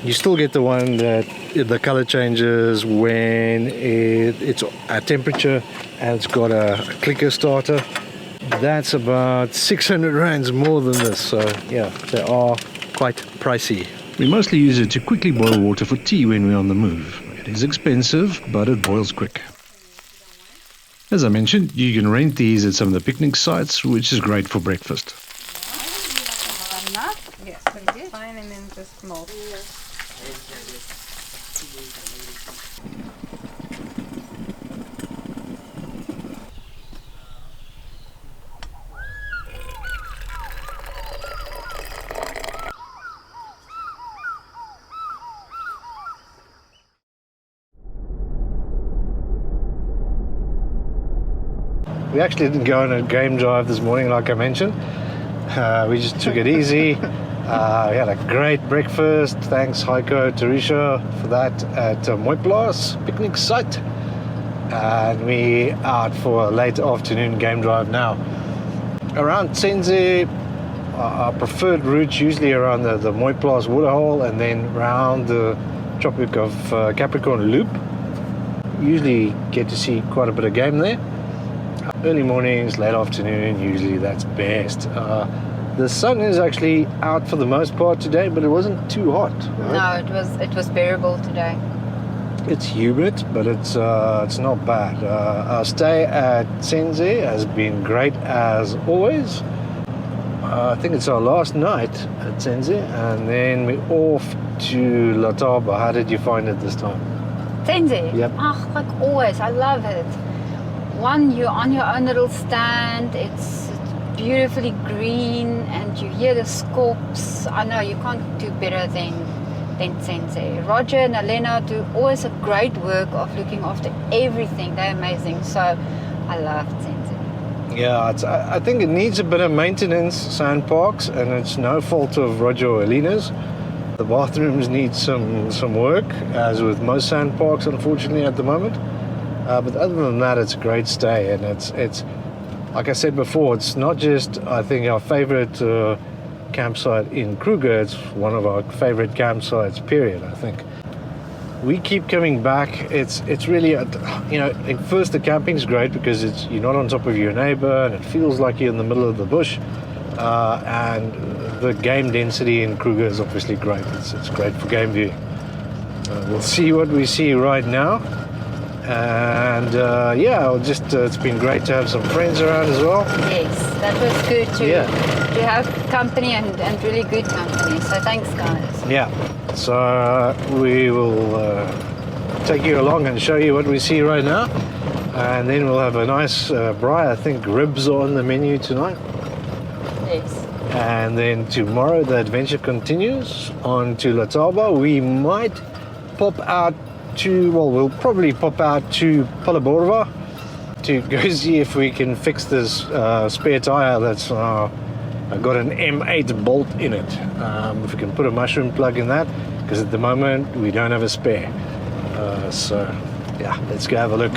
You still get the one that the color changes when it's at temperature and it's got a clicker starter. That's about 600 rands more than this, so yeah, they are quite pricey. We mostly use it to quickly boil water for tea when we're on the move. It is expensive, but it boils quick. As I mentioned, you can rent these at some of the picnic sites, which is great for breakfast. Yes, fine, and then just milk. We actually didn't go on a game drive this morning, like I mentioned. We just took it easy. We had a great breakfast. Thanks, Heiko, Teresa, for that at Voetpadkloof picnic site. And we out for a late afternoon game drive now. Around Tsendze, our preferred route usually around the Voetpadkloof waterhole and then round the Tropic of Capricorn loop. Usually get to see quite a bit of game there. Early mornings, late afternoon, usually that's best. The sun is actually out for the most part today, but it wasn't too hot. Right? No, it was bearable today. It's humid, but it's not bad. Our stay at Tsendze has been great as always. I think it's our last night at Tsendze, and then we're off to Letaba. How did you find it this time? Tsendze? Yep. Like always, I love it. One, you're on your own little stand. It's beautifully green, and you hear the scorps. I know you can't do better than Tsendze. Roger and Elena do always a great work of looking after everything. They're amazing. So I love Tsendze. Yeah, I think it needs a bit of maintenance, sand parks, and it's no fault of Roger or Elena's. The bathrooms need some work, as with most sand parks, unfortunately, at the moment. But other than that, it's a great stay, and it's like I said before, it's not just, I think, our favorite campsite in Kruger. It's one of our favorite campsites, period, I think. We keep coming back. It's really, at first the camping's great because you're not on top of your neighbor, and it feels like you're in the middle of the bush. And the game density in Kruger is obviously great. It's great for game viewing. We'll see what we see right now. And it's been great to have some friends around as well. Yes, that was good to have company and really good company. So thanks, guys. Yeah, so we will take you along and show you what we see right now, and then we'll have a nice braai. I think ribs are on the menu tonight. Yes. And then tomorrow the adventure continues on to Letaba. We might pop out we'll probably pop out to Palaborva to go see if we can fix this spare tire that's got an M8 bolt in it. If we can put a mushroom plug in that, because at the moment we don't have a spare. Let's go have a look.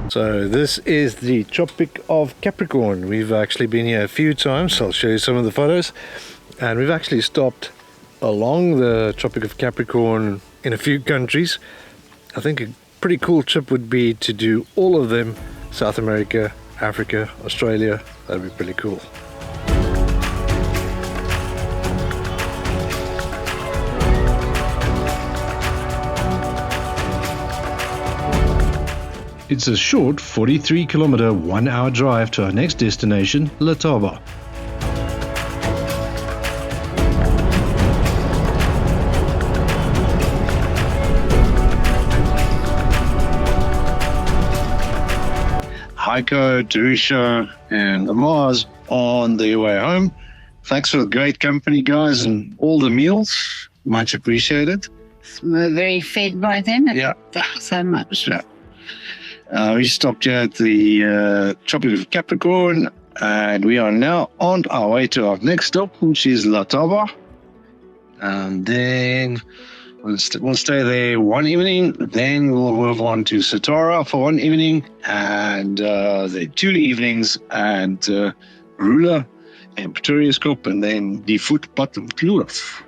So this is the Tropic of Capricorn. We've actually been here a few times. I'll show you some of the photos. And we've actually stopped along the Tropic of Capricorn in a few countries. I think a pretty cool trip would be to do all of them: South America, Africa, Australia. That'd be pretty cool. It's a short 43-kilometer, 1-hour drive to our next destination, Letaba. Heiko, Teresa, and Amaz on their way home. Thanks for the great company, guys, and all the meals. Much appreciated. We're very fed by them. Yeah. So much. Yeah. We stopped here at the Tropic of Capricorn, and we are now on our way to our next stop, which is Letaba. And then we'll stay there one evening. Then we'll move on to Satara for one evening, and then 2 evenings at Marula and Pretoriuskop, and then the Voetpadkloof.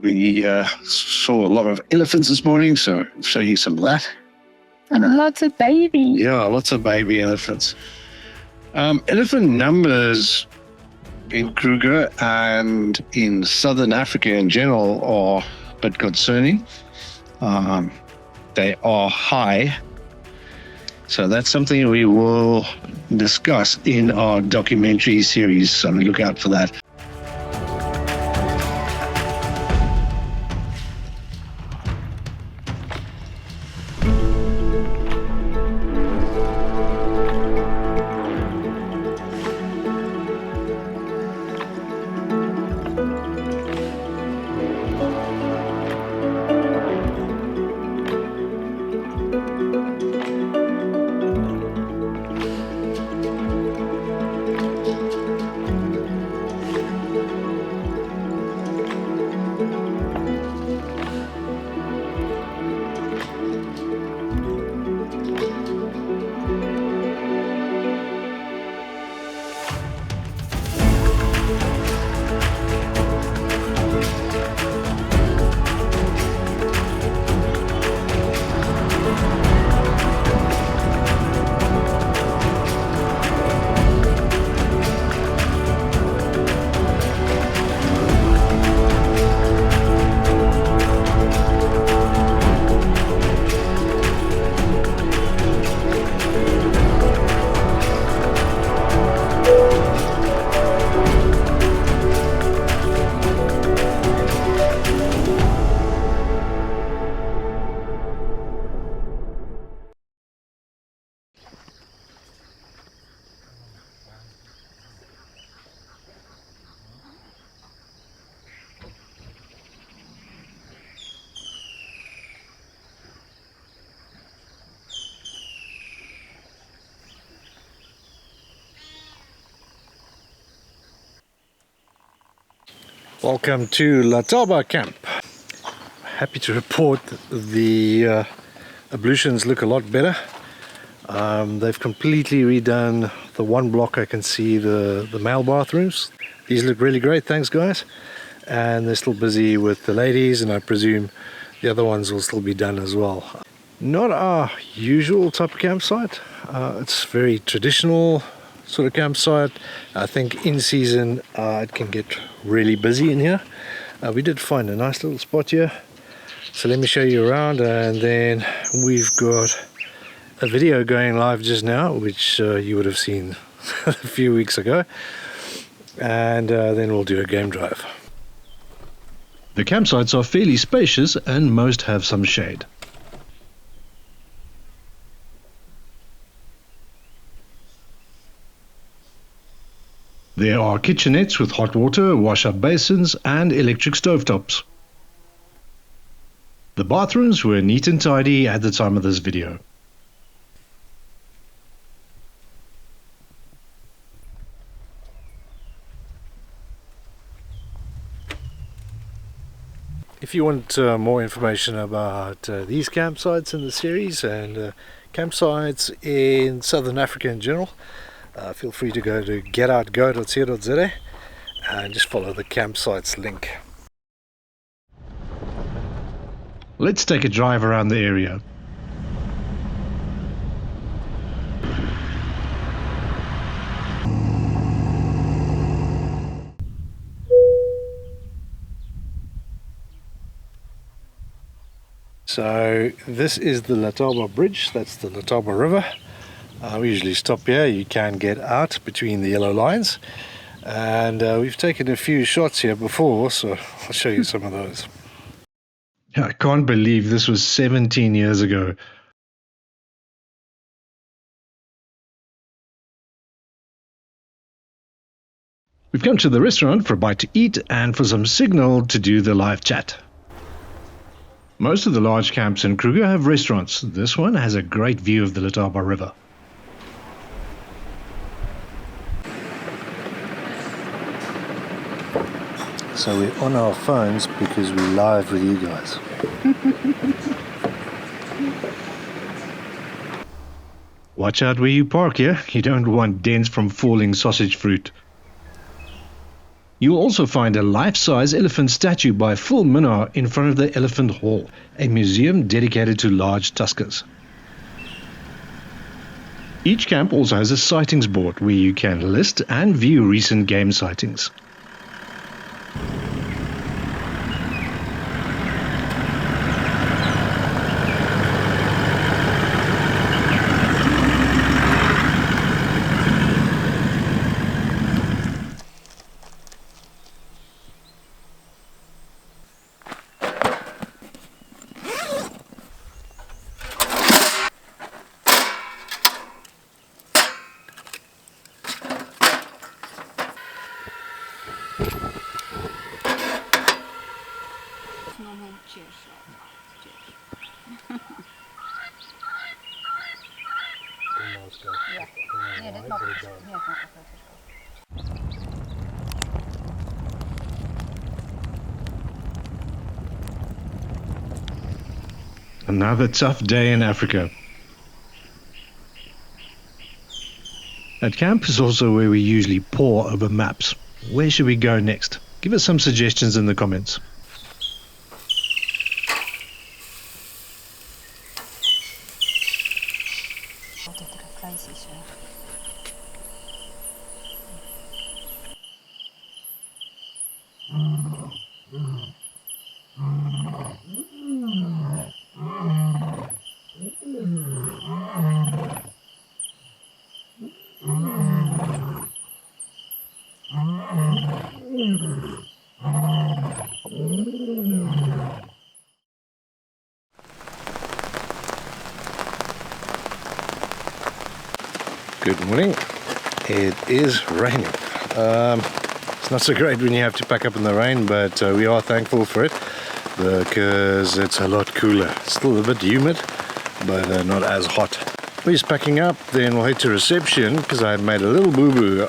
We saw a lot of elephants this morning, so I'll show you some of that. And lots of babies. Yeah, lots of baby elephants. Elephant numbers in Kruger and in southern Africa in general are a bit concerning. They are high. So that's something we will discuss in our documentary series, so look out for that. Welcome to Letaba camp. Happy to report the ablutions look a lot better. They've completely redone the one block. I can see the male bathrooms. These look really great, thanks guys. And they're still busy with the ladies, and I presume the other ones will still be done as well. Not our usual type of campsite. It's very traditional sort of campsite. I think in season it can get really busy in here. We did find a nice little spot here, so let me show you around, and then we've got a video going live just now, which you would have seen a few weeks ago, and then we'll do a game drive. The campsites are fairly spacious and most have some shade. There are kitchenettes with hot water, wash-up basins and electric stovetops. The bathrooms were neat and tidy at the time of this video. If If you want more information about these campsites in the series and campsites in Southern Africa in general, feel free to go to getoutgo.co.za and just follow the campsites link. Let's take a drive around the area. So this is the Letaba bridge, that's the Letaba river. We usually stop here, you can get out between the yellow lines, and we've taken a few shots here before, so I'll show you some of those. I can't believe this was 17 years ago. We've come to the restaurant for a bite to eat and for some signal to do the live chat. Most of the large camps in Kruger have restaurants. This one has a great view of the Letaba River. So we're on our phones because we're live with you guys. Watch out where you park here. You don't want dents from falling sausage fruit. You'll also find a life-size elephant statue by Phil Minnar in front of the Elephant Hall, a museum dedicated to large tuskers. Each camp also has a sightings board where you can list and view recent game sightings. Another tough day in Africa. At camp is also where we usually pore over maps. Where should we go next? Give us some suggestions in the comments. Good morning. It is raining. It's not so great when you have to pack up in the rain, but we are thankful for it because it's a lot cooler. It's still a bit humid, but not as hot. We're just packing up, then we'll head to reception because I made a little boo-boo.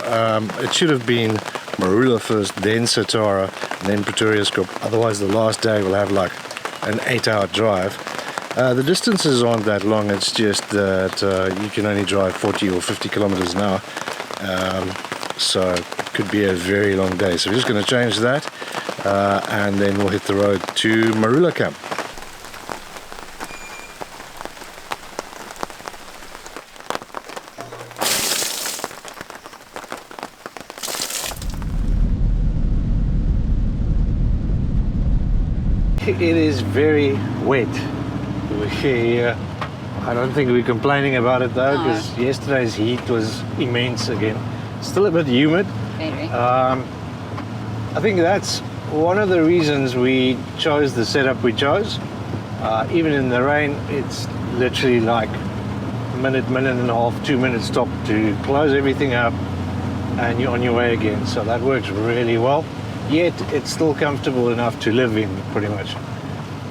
It should have been Marula first, then Satara, then Pretoriuskop. Otherwise the last day we'll have like an 8-hour drive. The distances aren't that long, it's just that you can only drive 40 or 50 kilometers an hour, so it could be a very long day. So we're just going to change that and then we'll hit the road to Marula camp. It is very wet. I don't think we're complaining about it though, because yesterday's heat was immense again. Still a bit humid. Very. I think that's one of the reasons we chose the setup we chose. Even in the rain, it's literally like a minute and a half, 2 minutes stop to close everything up and you're on your way again. So that works really well. Yet it's still comfortable enough to live in, pretty much.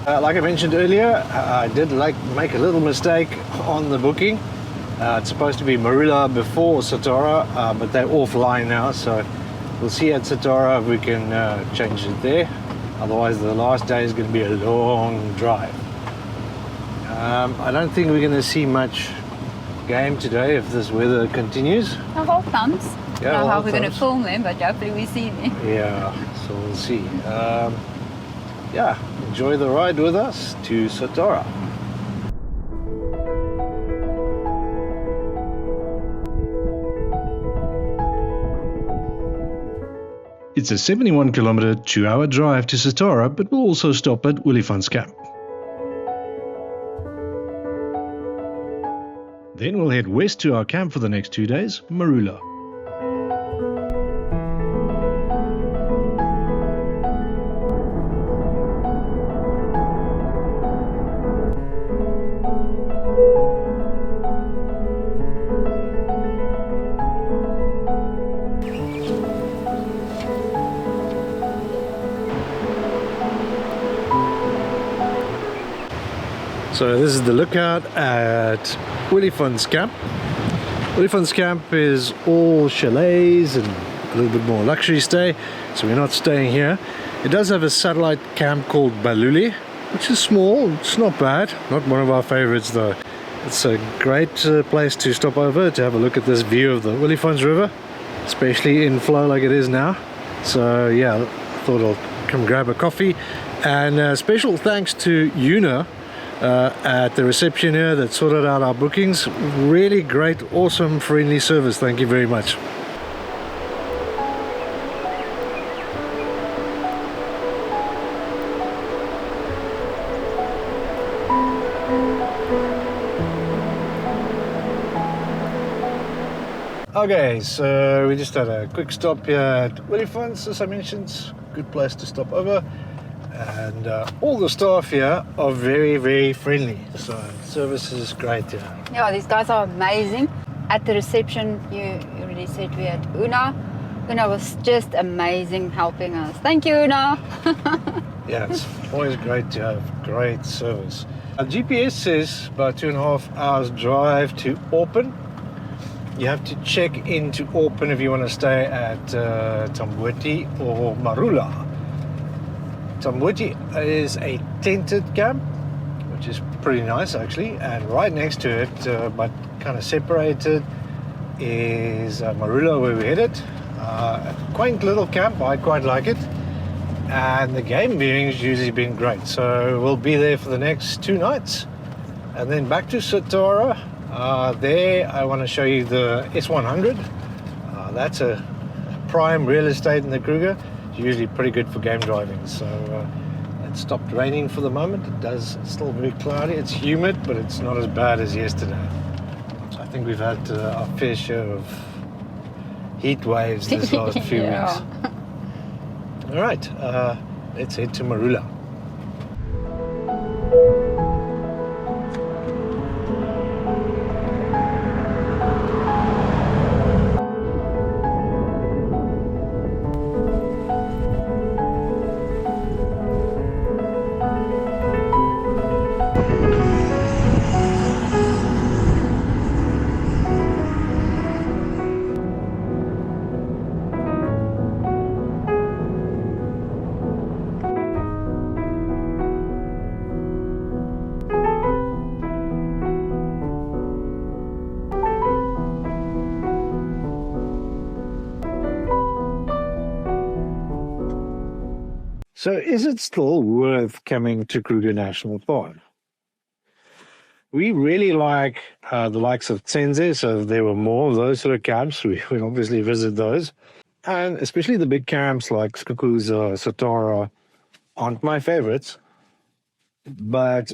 Like I mentioned earlier, I did make a little mistake on the booking. It's supposed to be Marula before Satara, but they're offline now, so we'll see at Satara if we can change it there. Otherwise, the last day is going to be a long drive. I don't think we're going to see much game today if this weather continues. I hope comes. Yeah, I don't know how hope we're going to comes. film them, but hopefully we see them. Yeah, so we'll see. Yeah, enjoy the ride with us to Satara. It's a 71-kilometer, 2-hour drive to Satara, but we'll also stop at Olifantskamp. Then we'll head west to our camp for the next 2 days, Marula. So this is the lookout at Olifantskamp. Olifantskamp is all chalets and a little bit more luxury stay, so we're not staying here. It does have a satellite camp called Baluli, which is small. It's not bad, not one of our favorites though. It's a great place to stop over to have a look at this view of the Olifants River, especially in flow like it is now. So yeah, I thought I'll come grab a coffee. And special thanks to Una at the reception here that sorted out our bookings. Really great, awesome, friendly service. Thank you very much. Okay, so we just had a quick stop here at Olifants, as I mentioned. Good place to stop over. And all the staff here are very, very friendly. So service is great here. Yeah, these guys are amazing. At the reception, you already said we had Una. Una was just amazing helping us. Thank you, Una. Yeah, it's always great to have great service. Our GPS says about 2.5 hours drive to Auckland. You have to check into Auckland if you want to stay at Tamboti or Marula. Tamboti is a tented camp, which is pretty nice actually, and right next to it, but kind of separated, is Marula, where we're headed. A quaint little camp, I quite like it, and the game viewing's usually been great. So we'll be there for the next 2 nights, and then back to Satara. There I want to show you the S100. That's a prime real estate in the Kruger. It's usually pretty good for game driving. So it stopped raining for the moment. It does, it's still very cloudy. It's humid, but it's not as bad as yesterday. So I think we've had our fair share of heat waves this last few Yeah. weeks. All right, let's head to Marula. So is it still worth coming to Kruger National Park? We really like the likes of Tsendze, so if there were more of those sort of camps, we would obviously visit those. And especially the big camps like Skukuza, Satara aren't my favorites. But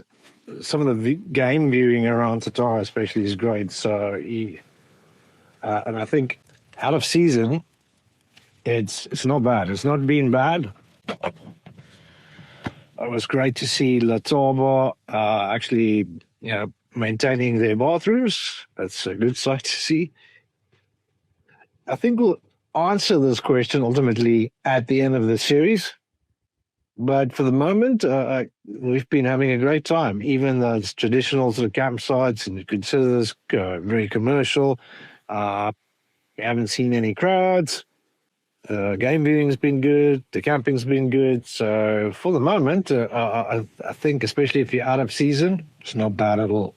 some of the game viewing around Satara especially is great. So, and I think out of season, it's not bad. It's not been bad. It was great to see Letaba actually, maintaining their bathrooms. That's a good sight to see. I think we'll answer this question ultimately at the end of the series. But for the moment, we've been having a great time. Even though it's traditional sort of campsites and you consider this very commercial. We haven't seen any crowds. Game viewing's been good. The camping's been good. So for the moment, I think, especially if you're out of season, it's not bad at all.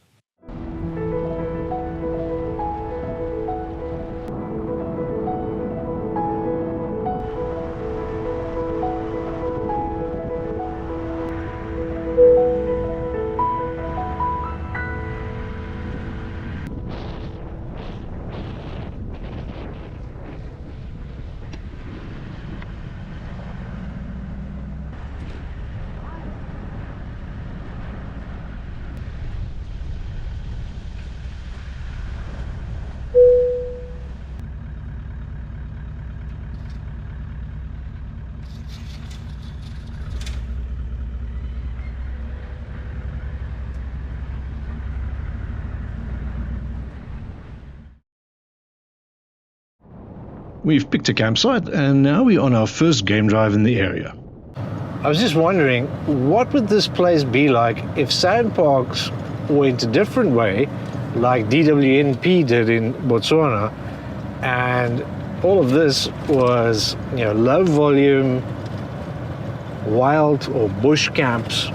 We've picked a campsite and now we're on our first game drive in the area. I was just wondering, what would this place be like if sandparks went a different way, like DWNP did in Botswana, and all of this was, low volume, wild or bush camps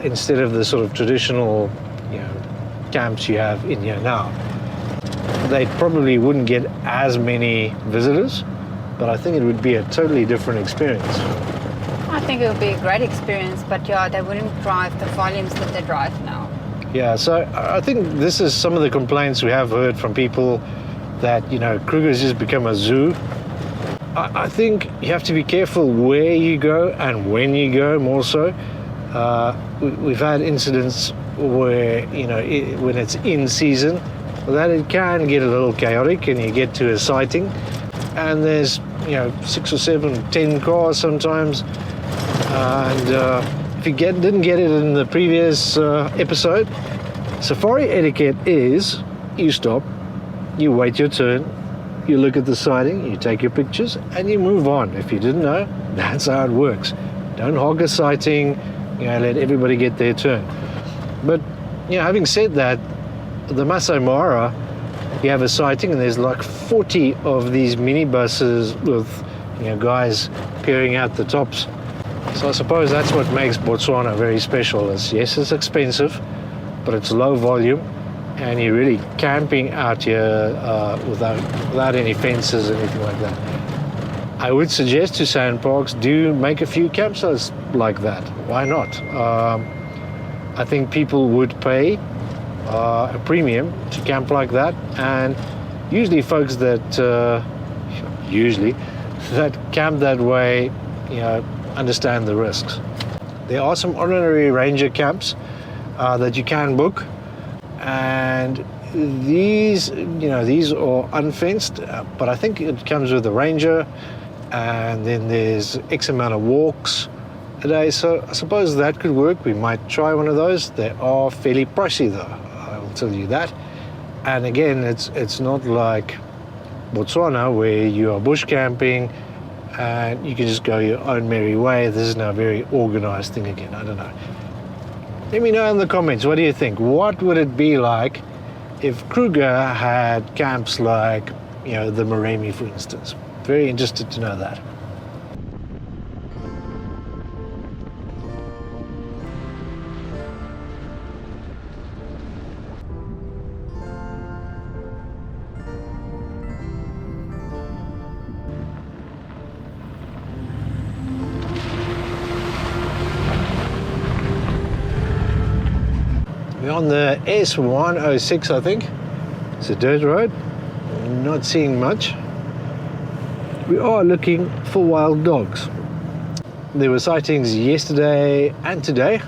instead of the sort of traditional, camps you have in here now. They probably wouldn't get as many visitors, but I think it would be a totally different experience. I think it would be a great experience, but yeah, they wouldn't drive the volumes that they drive now. Yeah, so I think this is some of the complaints we have heard from people that, Kruger's just become a zoo. I think you have to be careful where you go and when you go, more so. We've had incidents where, when it's in season, that it can get a little chaotic and you get to a sighting and there's 6 or 7, 10 cars sometimes, and if you didn't get it in the previous episode, safari etiquette is you stop, you wait your turn, you look at the sighting, you take your pictures and you move on. If you didn't know, that's how it works. Don't hog a sighting, let everybody get their turn. But having said that, the Masai Mara, you have a sighting and there's like 40 of these minibuses with guys peering out the tops. So I suppose that's what makes Botswana very special. Yes, it's expensive, but it's low volume and you're really camping out here without any fences or anything like that. I would suggest to sandparks, do make a few campsites like that. Why not? I think people would pay a premium to camp like that, and usually folks that camp that way understand the risks. There are some ordinary ranger camps that you can book, and these are unfenced, but I think it comes with a ranger, and then there's X amount of walks a day, so I suppose that could work. We might try one of those. They are fairly pricey though, I will tell you that. And again, it's not like Botswana where you are bush camping and you can just go your own merry way. This is now a very organized thing again. I don't know. Let me know in the comments, what do you think? What would it be like if Kruger had camps like, the Moremi, for instance? Very interested to know that. We're on the S106, I think. It's a dirt road. Not seeing much. We are looking for wild dogs. There were sightings yesterday and today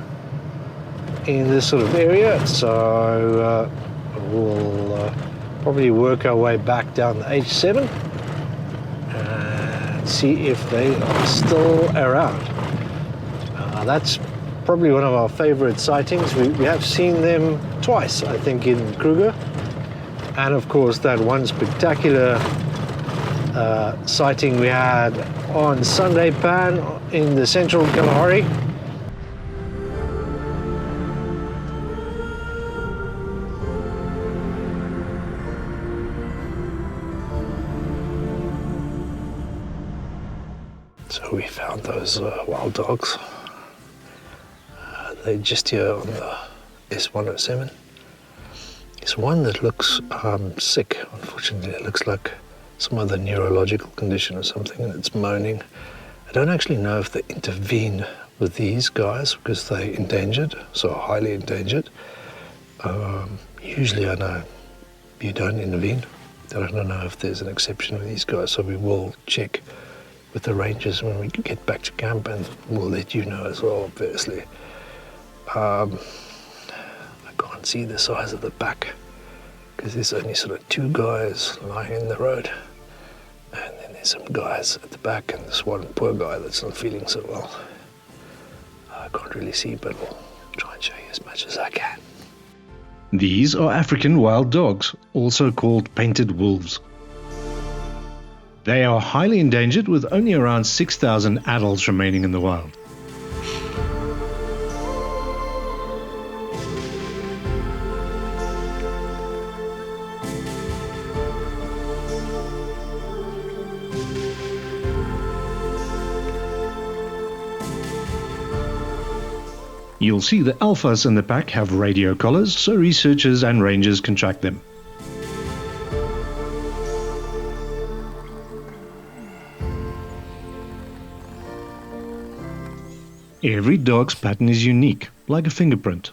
in this sort of area, so we'll probably work our way back down the H7 and see if they are still around. That's probably one of our favorite sightings. We have seen them twice, I think, in Kruger, and of course that one spectacular sighting we had on Sunday Pan in the central Kalahari. So we found those wild dogs. They're just here on the S107. There's one that looks sick. Unfortunately, it looks like some other neurological condition or something, and it's moaning. I don't actually know if they intervene with these guys because they're endangered, so highly endangered. Usually I know you don't intervene. I don't know if there's an exception with these guys, so we will check with the rangers when we get back to camp, and we'll let you know as well, obviously. I can't see the size of the pack because there's only sort of two guys lying in the road, and then there's some guys at the back and this one poor guy that's not feeling so well. I can't really see, but I'll try and show you as much as I can. These are African wild dogs, also called painted wolves. They are highly endangered with only around 6,000 adults remaining in the wild. You'll see the alphas in the pack have radio collars, so researchers and rangers can track them. Every dog's pattern is unique, like a fingerprint.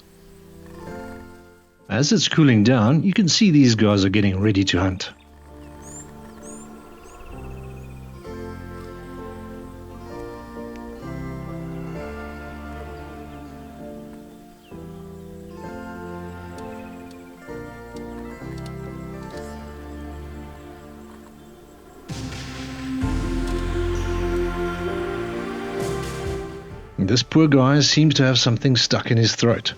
As it's cooling down, you can see these guys are getting ready to hunt. This poor guy seems to have something stuck in his throat.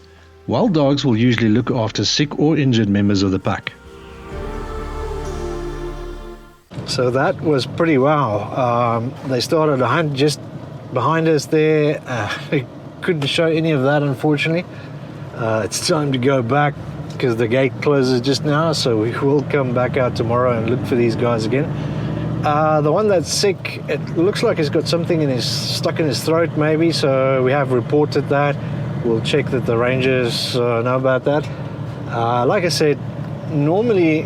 Wild dogs will usually look after sick or injured members of the pack. So that was pretty wow. They started a hunt just behind us there. We couldn't show any of that, unfortunately. It's time to go back because the gate closes just now, so we will come back out tomorrow and look for these guys again. The one that's sick, it looks like he's got something stuck in his throat maybe, so we have reported that. We'll check that the rangers know about that. Like I said, normally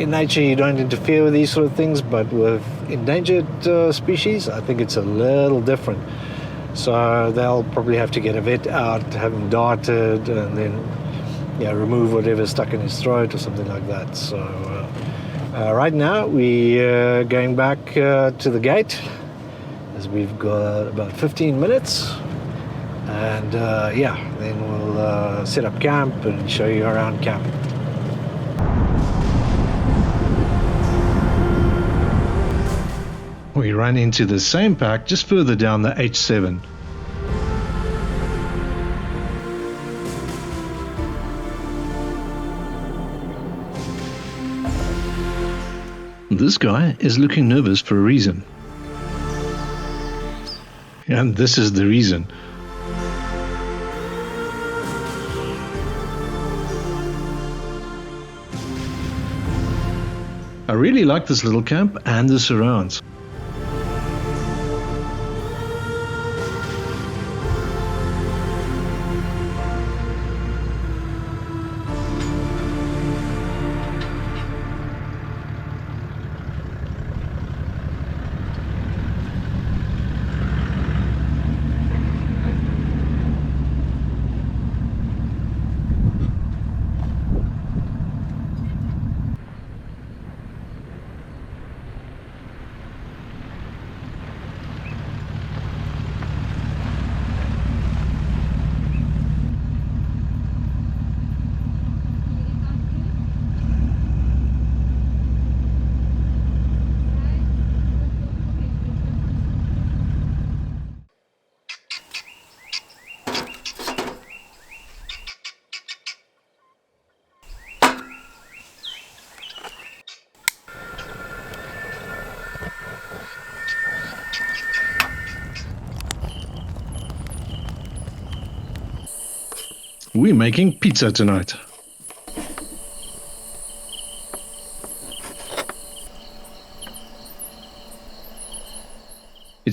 in nature you don't interfere with these sort of things, but with endangered species, I think it's a little different. So they'll probably have to get a vet out, have him darted, and then remove whatever's stuck in his throat or something like that. So right now we're going back to the gate, as we've got about 15 minutes, and then we'll set up camp and show you around camp. We ran into the same pack just further down the H7. This guy is looking nervous for a reason. And this is the reason. I really like this little camp and the surrounds. We're making pizza tonight.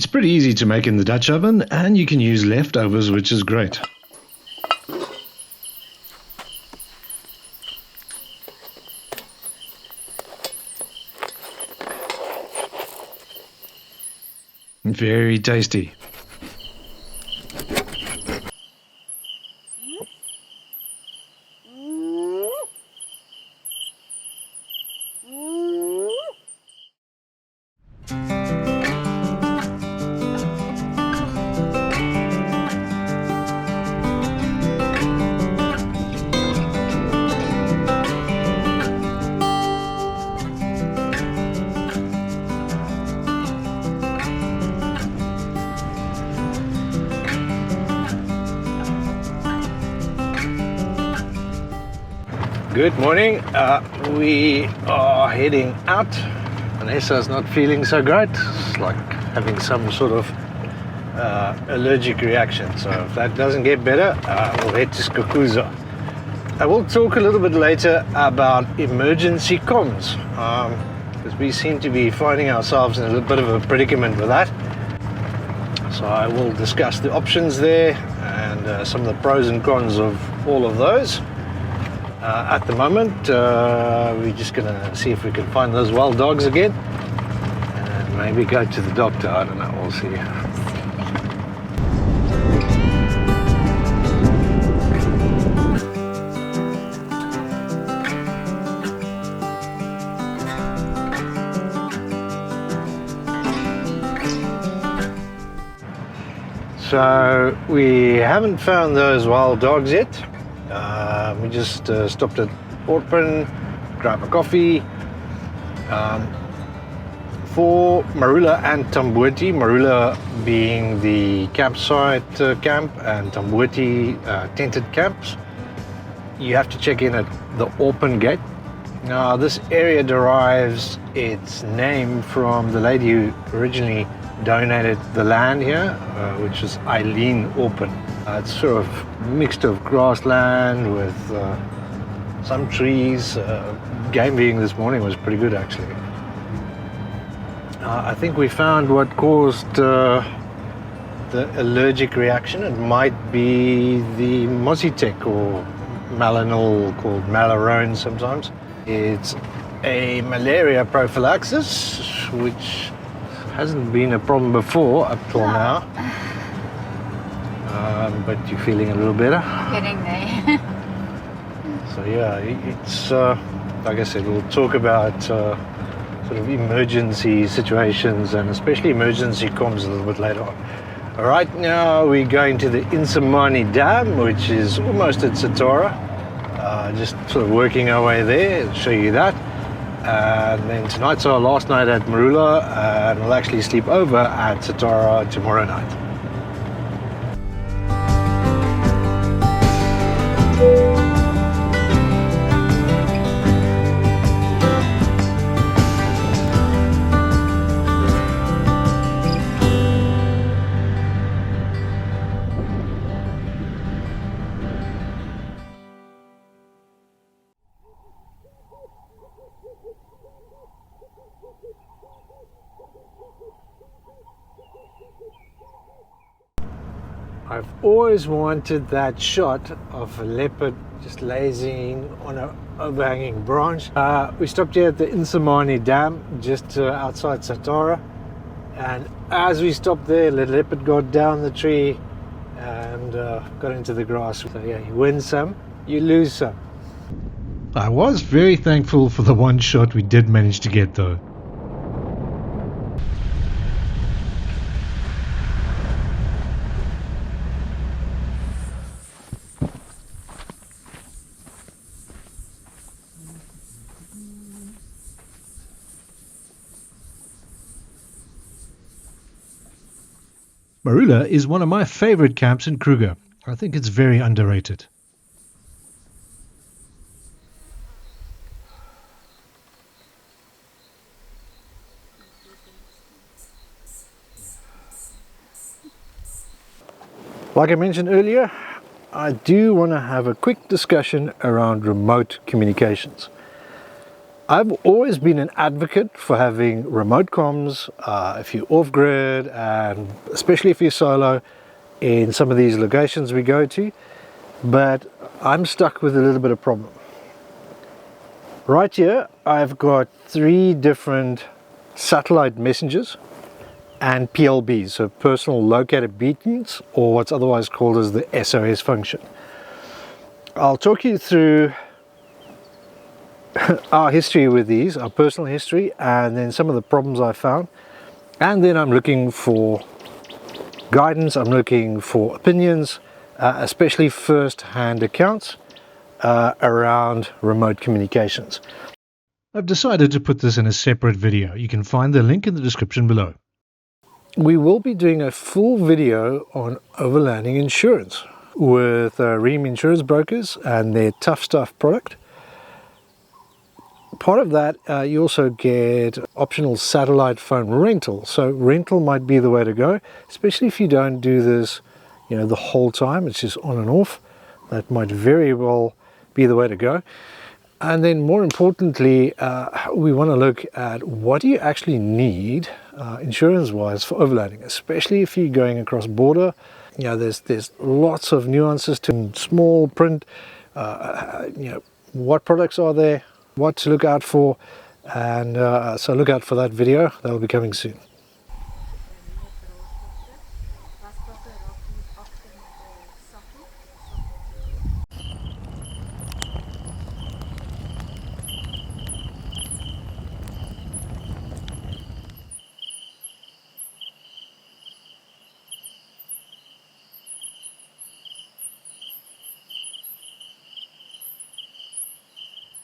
It's pretty easy to make in the Dutch oven, and you can use leftovers, which is great. Very tasty. Good morning. We are heading out. Vanessa's not feeling so great. It's like having some sort of allergic reaction. So if that doesn't get better, we'll head to Skukuza. I will talk a little bit later about emergency comms, because we seem to be finding ourselves in a little bit of a predicament with that. So I will discuss the options there and some of the pros and cons of all of those. At the moment, we're just going to see if we can find those wild dogs again and maybe go to the doctor. I don't know, we'll see. So we haven't found those wild dogs yet. We just stopped at Orpen, grabbed a coffee for Marula and Tsendze. Marula being the campsite camp and Tsendze tented camps. You have to check in at the Orpen gate. Now this area derives its name from the lady who originally donated the land here, which is Eileen Orpen. It's sort of mixed of grassland with some trees. Game being this morning was pretty good actually. I think we found what caused the allergic reaction. It might be the Mositec or Malinol, called Malarone sometimes. It's a malaria prophylaxis, which hasn't been a problem before up till now. But you're feeling a little better? Getting there. So yeah, it's like I said, we'll talk about sort of emergency situations and especially emergency comms a little bit later on. Right now we're going to the Nthakeni Dam, which is almost at Satara. Just sort of working our way there. I'll show you that. And then tonight's our last night at Marula, and we'll actually sleep over at Satara tomorrow night. I've always wanted that shot of a leopard just lazing on an overhanging branch. We stopped here at the Nthakeni Dam, just outside Satara, and as we stopped there, the leopard got down the tree and got into the grass. So yeah, you win some, you lose some. I was very thankful for the one shot we did manage to get though. Marula is one of my favorite camps in Kruger. I think it's very underrated. Like I mentioned earlier, I do want to have a quick discussion around remote communications. I've always been an advocate for having remote comms if you're off-grid, and especially if you're solo in some of these locations we go to, but I'm stuck with a little bit of problem. Right here I've got 3 different satellite messengers and PLBs, so personal locator beacons, or what's otherwise called as the SOS function. I'll talk you through our history with these, our personal history, and then some of the problems I found, and then I'm looking for guidance, I'm looking for opinions, especially first-hand accounts around remote communications. I've decided to put this in a separate video. You can find the link in the description below. We will be doing a full video on overlanding insurance with Ream Insurance Brokers and their Tough Stuff product. Part of that, you also get optional satellite phone rental. So rental might be the way to go, especially if you don't do this, you know, the whole time. It's just on and off. That might very well be the way to go. And then more importantly, we want to look at what do you actually need insurance-wise for overlanding, especially if you're going across border. You know, there's lots of nuances to small print. You know, what products are there, what to look out for, and so look out for that video. That will be coming soon.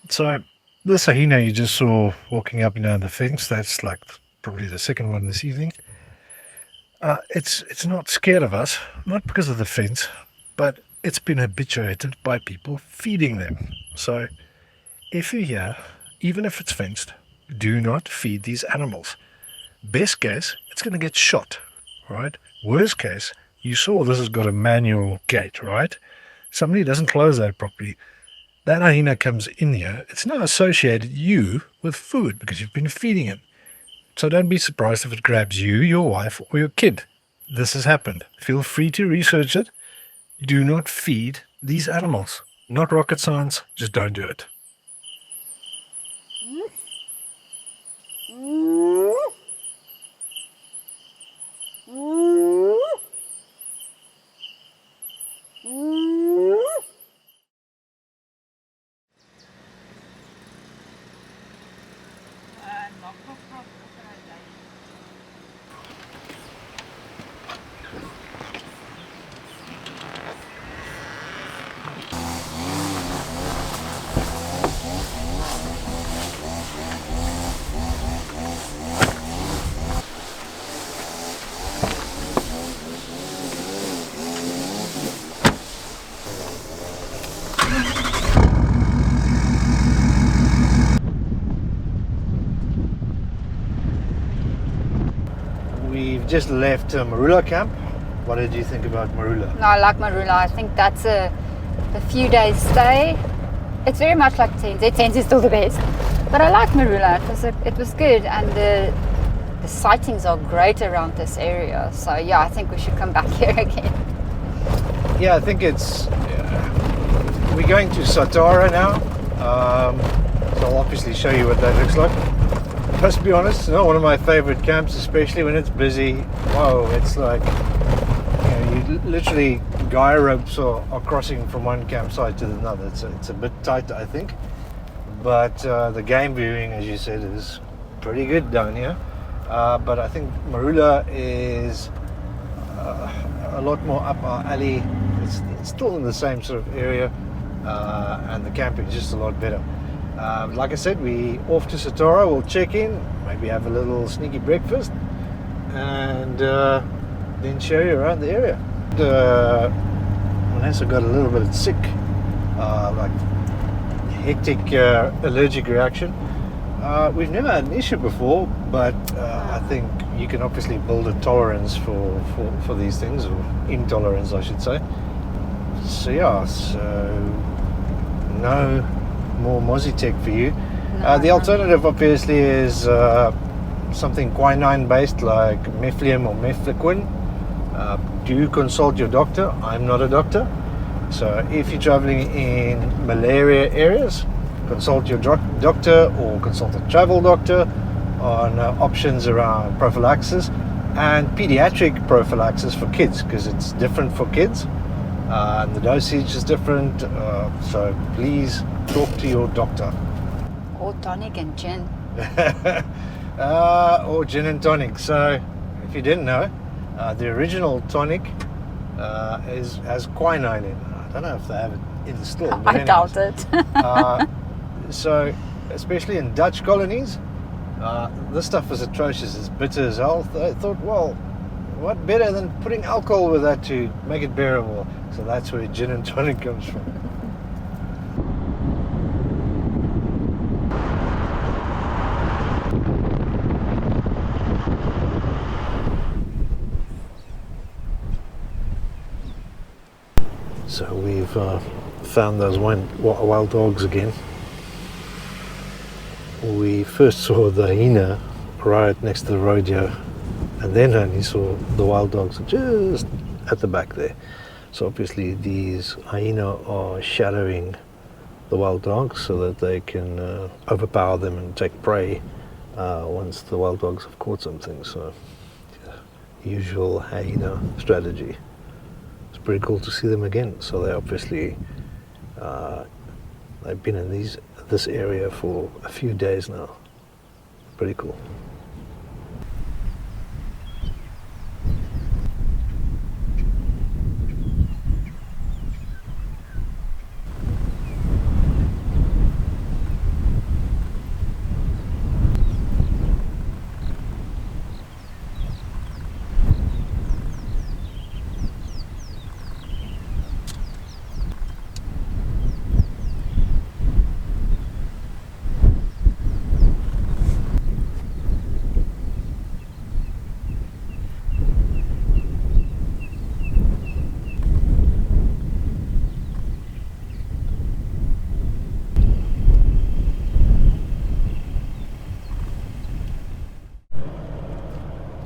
So this hyena you just saw walking up and down the fence, that's like probably the second one this evening. It's not scared of us, not because of the fence, but it's been habituated by people feeding them. So if you're here, even if it's fenced, do not feed these animals. Best case, it's going to get shot, right? Worst case, you saw this has got a manual gate, right? Somebody doesn't close that properly. That hyena comes in here, it's now associated you with food because you've been feeding it. So don't be surprised if it grabs you, your wife, or your kid. This has happened. Feel free to research it. Do not feed these animals. Not rocket science, just don't do it. We've just left Marula camp. What did you think about Marula? No, I like Marula. I think that's a few days stay. It's very much like Tsendze. Tsendze is still the best. But I like Marula. It was good, and the sightings are great around this area. So yeah, I think we should come back here again. Yeah, I think it's... we're going to Satara now. So I'll obviously show you what that looks like. Must be honest, it's not one of my favorite camps, especially when it's busy. Whoa, it's like, you know, you literally guy ropes are crossing from one campsite to another. It's a bit tight, I think, but the game viewing, as you said, is pretty good down here. But I think Marula is a lot more up our alley. It's still in the same sort of area, and the camping is just a lot better. Like I said, we off to Satara. We'll check in, maybe have a little sneaky breakfast, and then show you around the area. Vanessa got a little bit sick, like hectic allergic reaction. We've never had an issue before, but I think you can obviously build a tolerance for these things, or intolerance I should say. So yeah, so no more Mozzie Tech for you. The alternative obviously is something quinine based like meflium or mefloquine. Do consult your doctor. I'm not a doctor. So if you're traveling in malaria areas, consult your doctor or consult a travel doctor on options around prophylaxis and pediatric prophylaxis for kids, because it's different for kids and the dosage is different. So please talk to your doctor. Or tonic and gin. Or gin and tonic. So if you didn't know, the original tonic has quinine in it. I don't know if they have it in the store. I doubt it. So, especially in Dutch colonies, this stuff is atrocious. It's bitter as hell. I thought, well, what better than putting alcohol with that to make it bearable? So that's where gin and tonic comes from. So we've found those wild dogs again. We first saw the hyena right next to the road here, and then only saw the wild dogs just at the back there. So obviously these hyena are shadowing the wild dogs so that they can overpower them and take prey once the wild dogs have caught something. So yeah, usual hyena strategy. Pretty cool to see them again. So they obviously they've been in this area for a few days now. Pretty cool.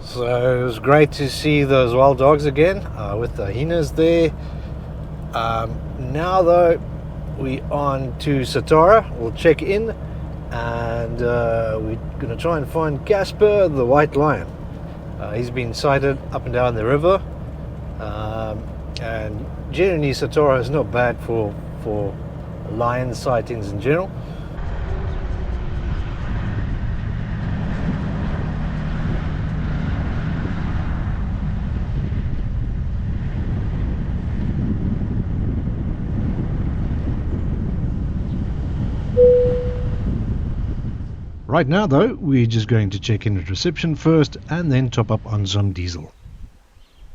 So it was great to see those wild dogs again with the hyenas there. Now though, we on to Satara. We'll check in and we're going to try and find Casper the white lion. He's been sighted up and down the river, and generally Satara is not bad for lion sightings in general. Right now though, we're just going to check in at reception first and then top up on some diesel.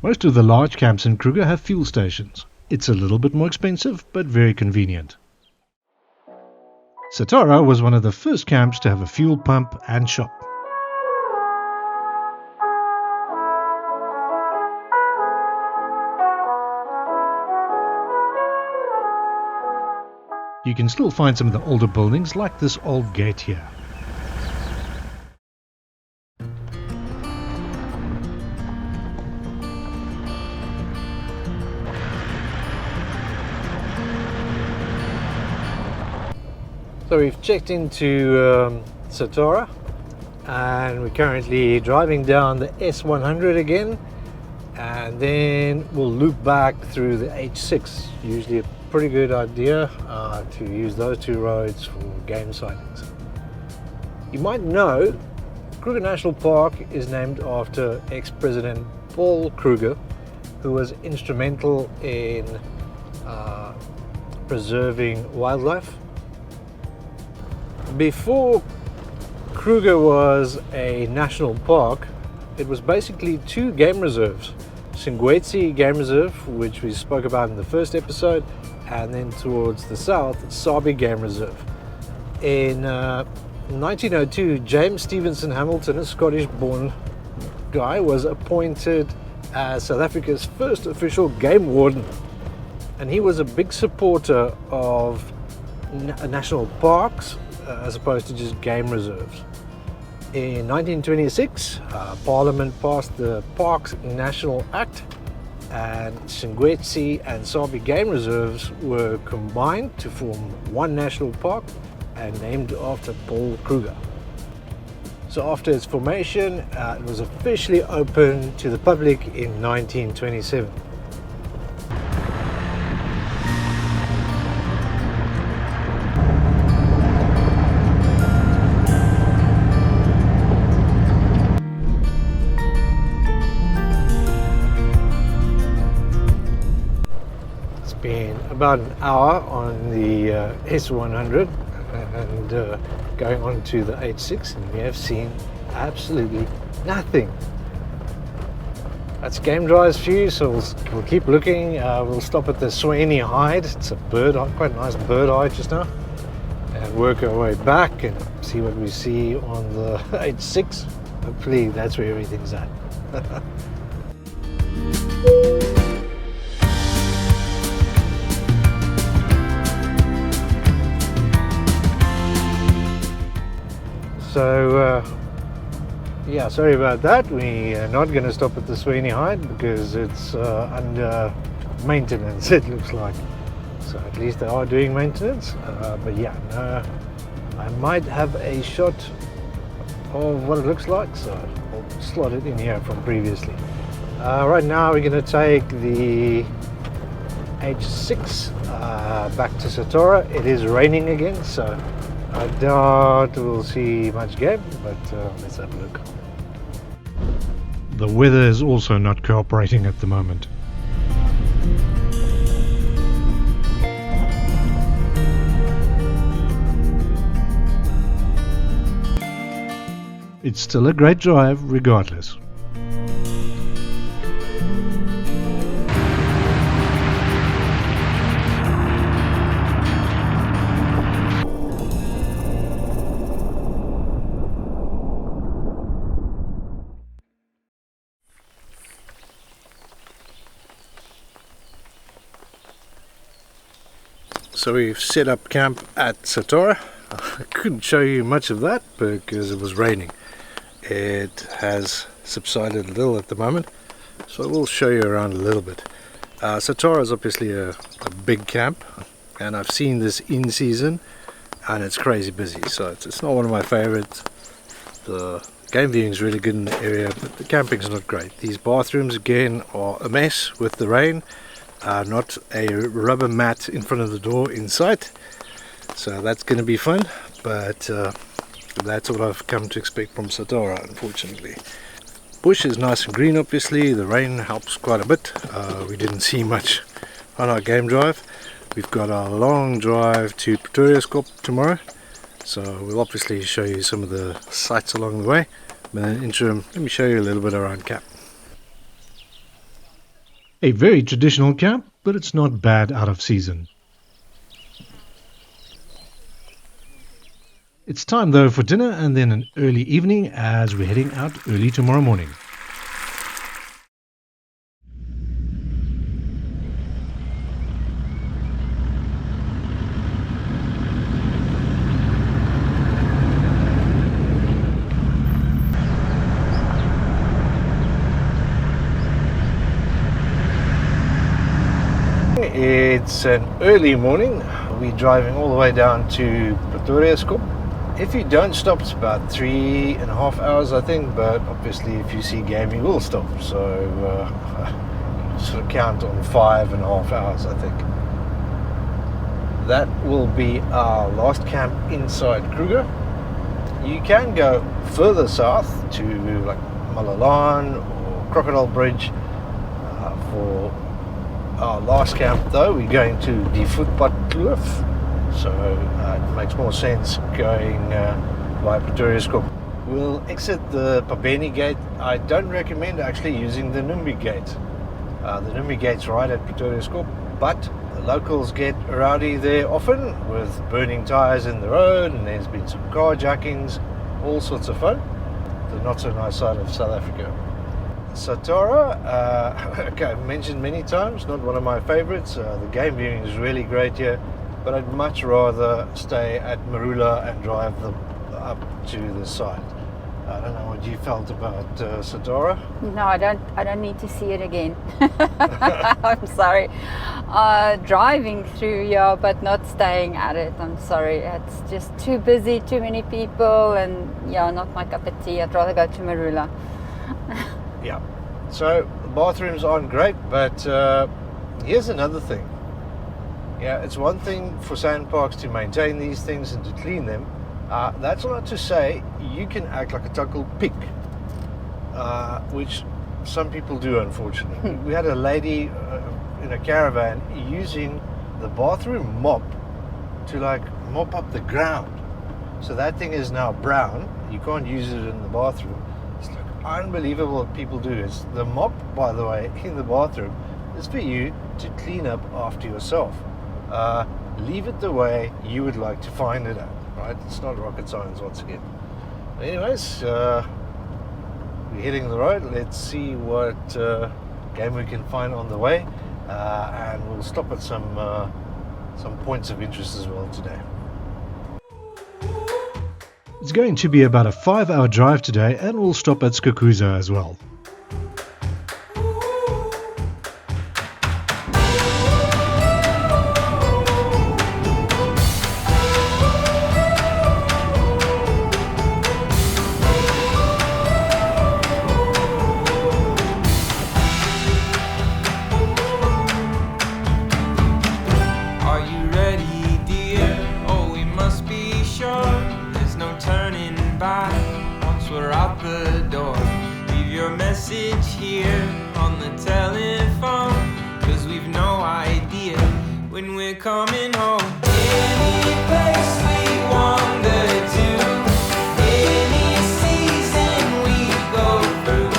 Most of the large camps in Kruger have fuel stations. It's a little bit more expensive, but very convenient. Satara was one of the first camps to have a fuel pump and shop. You can still find some of the older buildings like this old gate here. So we've checked into Satara and we're currently driving down the S100 again, and then we'll loop back through the H6. Usually a pretty good idea to use those two roads for game sightings. You might know Kruger National Park is named after ex-President Paul Kruger, who was instrumental in preserving wildlife. Before Kruger was a national park, it was basically two game reserves. Shingwedzi Game Reserve, which we spoke about in the first episode, and then towards the south, Sabi Game Reserve. In 1902, James Stevenson Hamilton, a Scottish-born guy, was appointed as South Africa's first official game warden. And he was a big supporter of national parks, as opposed to just game reserves. In 1926, Parliament passed the Parks National Act, and Shingwedzi and Sabi game reserves were combined to form one national park and named after Paul Kruger. So after its formation, it was officially open to the public in 1927. Been about an hour on the S100 and going on to the H6, and we have seen absolutely nothing. That's game drives for you, so we'll keep looking. We'll stop at the Sweeney Hide. It's a bird eye, quite a nice bird eye just now, and work our way back and see what we see on the H6. Hopefully that's where everything's at. So yeah, sorry about that. We are not going to stop at the Sweeney Hide because it's under maintenance, it looks like. So at least they are doing maintenance. But yeah, no, I might have a shot of what it looks like, so I'll slot it in here from previously. Right now we're going to take the H6 back to Satara. It is raining again, so I doubt we'll see much game, but let's have a look. The weather is also not cooperating at the moment. It's still a great drive regardless. So we've set up camp at Satara. I couldn't show you much of that because it was raining. It has subsided a little at the moment, so I will show you around a little bit. Satara is obviously a big camp, and I've seen this in season and it's crazy busy, so it's not one of my favorites. The game viewing is really good in the area, but the camping's not great. These bathrooms again are a mess with the rain. Not a rubber mat in front of the door in sight, so that's going to be fun, but that's what I've come to expect from Satara, unfortunately. Bush is nice and green, obviously. The rain helps quite a bit. We didn't see much on our game drive. We've got a long drive to Pretoriuskop tomorrow, so we'll obviously show you some of the sights along the way, but in the interim, let me show you a little bit around camp. A very traditional camp, but it's not bad out of season. It's time though for dinner and then an early evening as we're heading out early tomorrow morning. It's an early morning. We're driving all the way down to Pretoriuskop. If you don't stop, it's about 3.5 hours, I think, but obviously if you see game you will stop, so sort of count on 5.5 hours, I think. That will be our last camp inside Kruger. You can go further south to like Malalan or Crocodile Bridge for our last camp, though. We're going to the Voetpadkloof, so it makes more sense going via Pretoriuskop. We'll exit the Pabeni gate. I don't recommend actually using the Numbi gate. The Numbi gate's right at Pretoriuskop, but the locals get rowdy there often with burning tires in the road, and there's been some carjackings, all sorts of fun. The not so nice side of South Africa. Satara, okay, I've mentioned many times, not one of my favorites. The game viewing is really great here. but I'd much rather stay at Marula and drive up to the side. I don't know what you felt about Satara. No, I don't need to see it again. I'm sorry. Driving through, yeah, but not staying at it. I'm sorry. It's just too busy, too many people, and yeah, not my cup of tea. I'd rather go to Marula. Yeah. So the bathrooms aren't great, but here's another thing. Yeah, it's one thing for sand parks to maintain these things and to clean them. That's not to say you can act like a total pig, which some people do, unfortunately. We had a lady in a caravan using the bathroom mop to like mop up the ground. So that thing is now brown. You can't use it in the bathroom. It's like unbelievable what people do. It's the mop, by the way, in the bathroom is for you to clean up after yourself. Leave it the way you would like to find it at. Right? It's not rocket science once again. Anyways, we're hitting the road. Let's see what game we can find on the way, and we'll stop at some points of interest as well today. It's going to be about a 5-hour drive today, and we'll stop at Skukuza as well. Coming home, any place we wander to, any season we go through,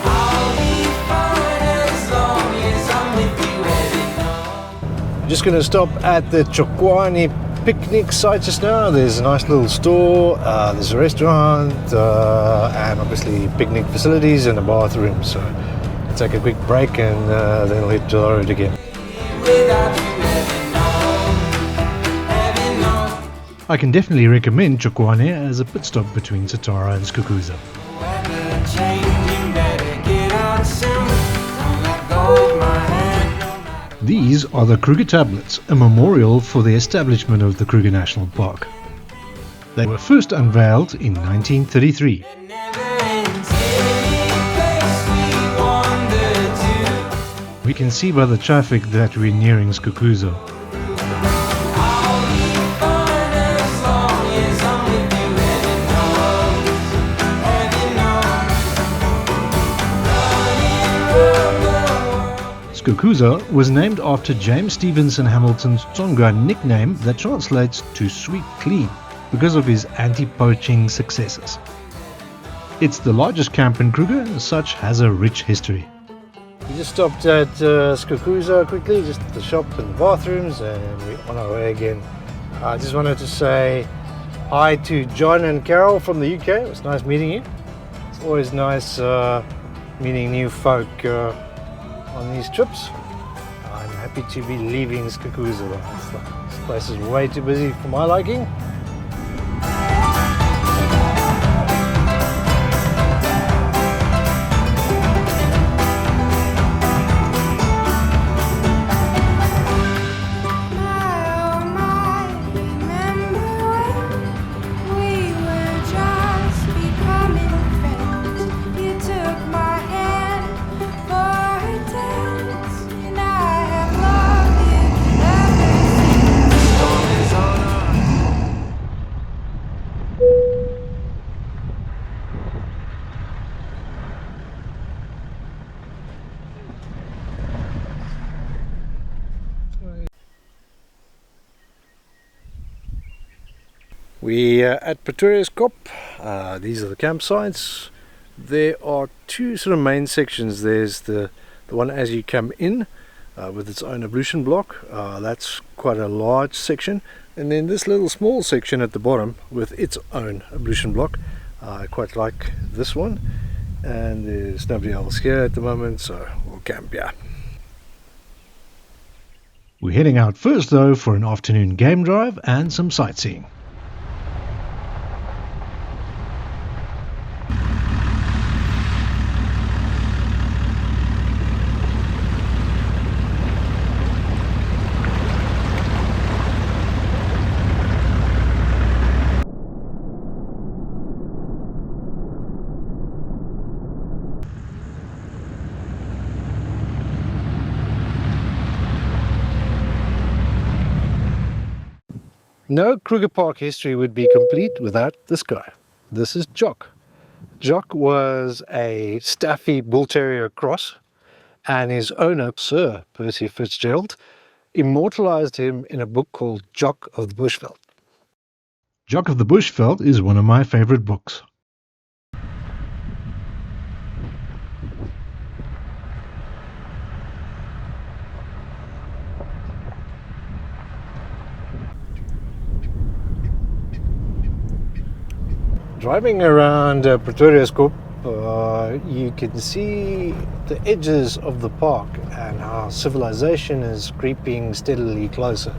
I'll be fine as long as I'm with you heading home. Just going to stop at the Chokwani picnic site just now. There's a nice little store, there's a restaurant, and obviously picnic facilities and a bathroom. So take a quick break and then we'll hit the road again. I can definitely recommend Chokwani as a pit stop between Satara and Skukuza. These are the Kruger tablets, a memorial for the establishment of the Kruger National Park. They were first unveiled in 1933. We can see by the traffic that we're nearing Skukuza. Skukuza was named after James Stevenson Hamilton's Tsonga nickname that translates to sweet clean because of his anti-poaching successes. It's the largest camp in Kruger and as such has a rich history. We just stopped at Skukuza quickly, just the shop and the bathrooms, and we're on our way again. I just wanted to say hi to John and Carol from the UK. It was nice meeting you. It's always nice meeting new folk on these trips. I'm happy to be leaving Skukuza. This place is way too busy for my liking. We're at Pretoriuskop. These are the campsites. There are two sort of main sections. There's the one as you come in with its own ablution block. That's quite a large section. And then this little small section at the bottom with its own ablution block. I quite like this one. And there's nobody else here at the moment, so we'll camp here. We're heading out first though for an afternoon game drive and some sightseeing. No Kruger Park history would be complete without this guy. This is Jock. Jock was a Staffy Bull Terrier cross, and his owner, Sir Percy Fitzgerald, immortalized him in a book called Jock of the Bushveld. Jock of the Bushveld is one of my favorite books. Driving around Pretoriuskop, you can see the edges of the park and how civilization is creeping steadily closer.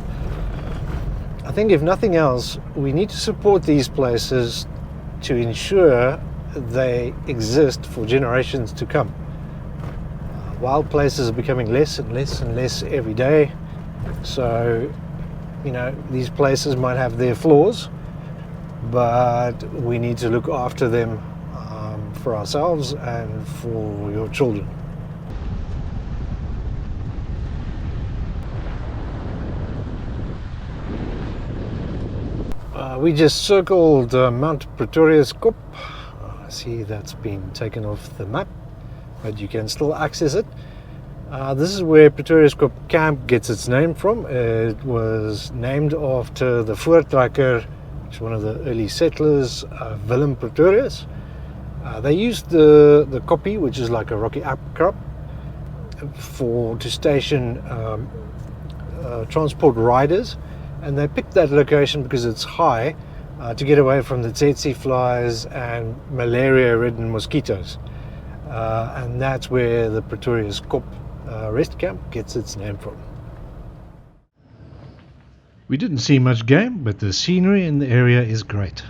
I think if nothing else, we need to support these places to ensure they exist for generations to come. Wild places are becoming less and less and less every day, so these places might have their flaws, but we need to look after them for ourselves and for your children. We just circled Mount Pretoriuskop. I see that's been taken off the map, but you can still access it. This is where Pretoriuskop camp gets its name from. It was named after the voortrekker, which is one of the early settlers, Willem Pretorius. They used the koppie, which is like a rocky outcrop, to station transport riders, and they picked that location because it's high to get away from the tsetse flies and malaria-ridden mosquitoes, and that's where the Pretoriuskop rest camp gets its name from. We didn't see much game, but the scenery in the area is great.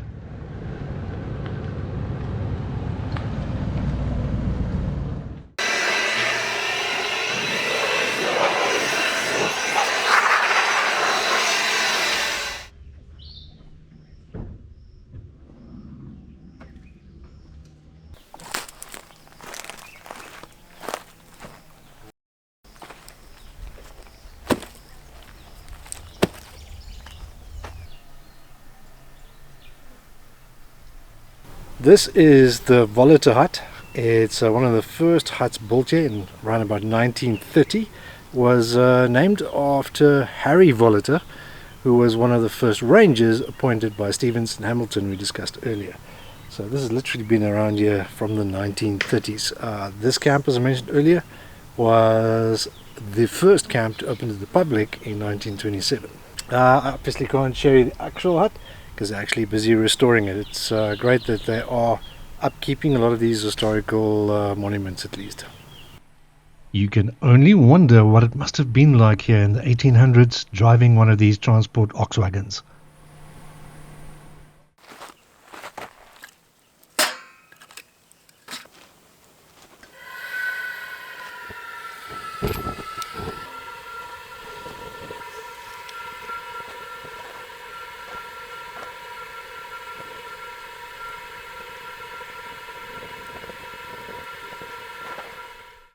This is the Voetpadkloof hut. It's one of the first huts built here in around about 1930. Was named after Harry Voetpadkloof, who was one of the first rangers appointed by Stevenson Hamilton we discussed earlier. So this has literally been around here from the 1930s. This camp, as I mentioned earlier, was the first camp to open to the public in 1927. I obviously can't show you the actual hut because they're actually busy restoring it. It's great that they are upkeeping a lot of these historical monuments at least. You can only wonder what it must have been like here in the 1800s driving one of these transport ox wagons.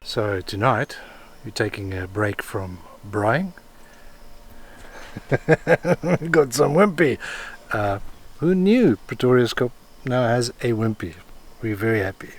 So tonight you're taking a break from braaiing. We've got some wimpy. Who knew Pretoriuskop now has a wimpy? We're very happy.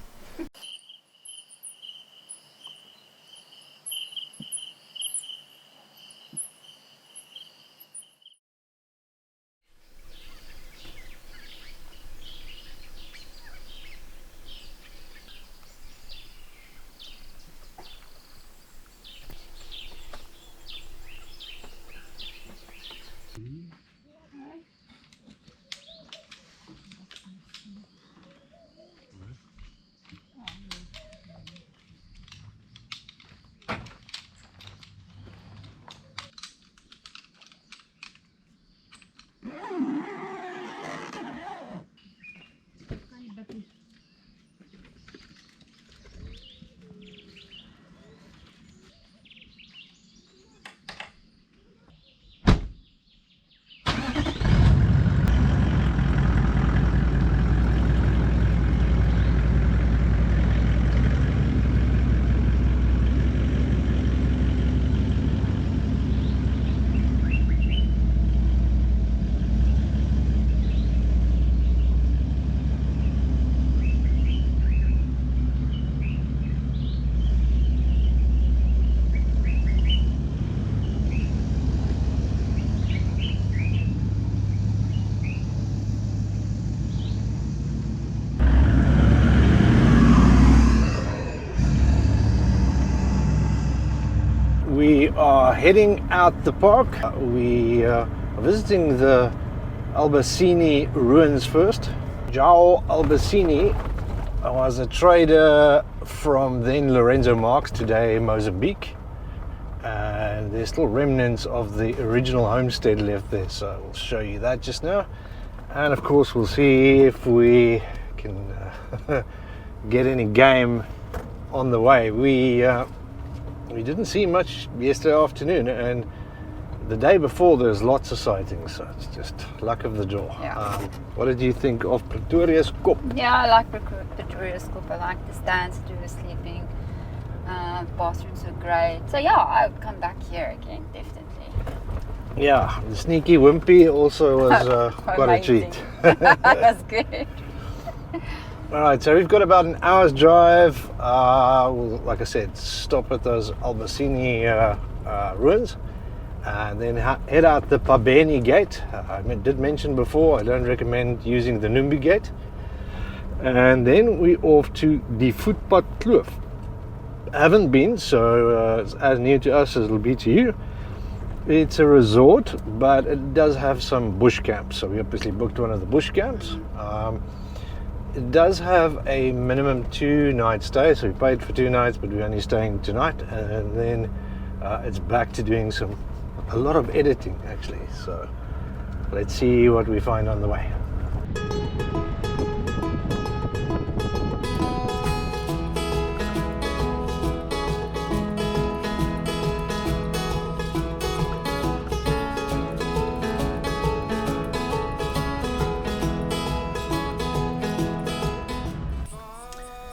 are heading out the park. We are visiting the Albacini ruins first. João Albacini was a trader from then Lorenzo Marques, today Mozambique, and there's still remnants of the original homestead left there, so we'll show you that just now. And of course we'll see if we can get any game on the way. We didn't see much yesterday afternoon, and the day before there's lots of sightings, so it's just luck of the draw. Yeah. What did you think of Pretoriuskop? Yeah, I like Pretoriuskop. I like the stands to the sleeping. Bathrooms are great. So yeah, I would come back here again, definitely. Yeah, the sneaky wimpy also was quite a treat. That's good. Alright, so we've got about an hour's drive. We'll, like I said, stop at those Albacini ruins, and then head out the Pabeni gate. I did mention before, I don't recommend using the Numbi gate. And then we're off to the Voetpadkloof. Haven't been, so it's as new to us as it'll be to you. It's a resort, but it does have some bush camps, so we obviously booked one of the bush camps. It does have a minimum 2-night stay, so we paid for 2 nights, but we're only staying tonight, and then it's back to doing a lot of editing actually. So let's see what we find on the way.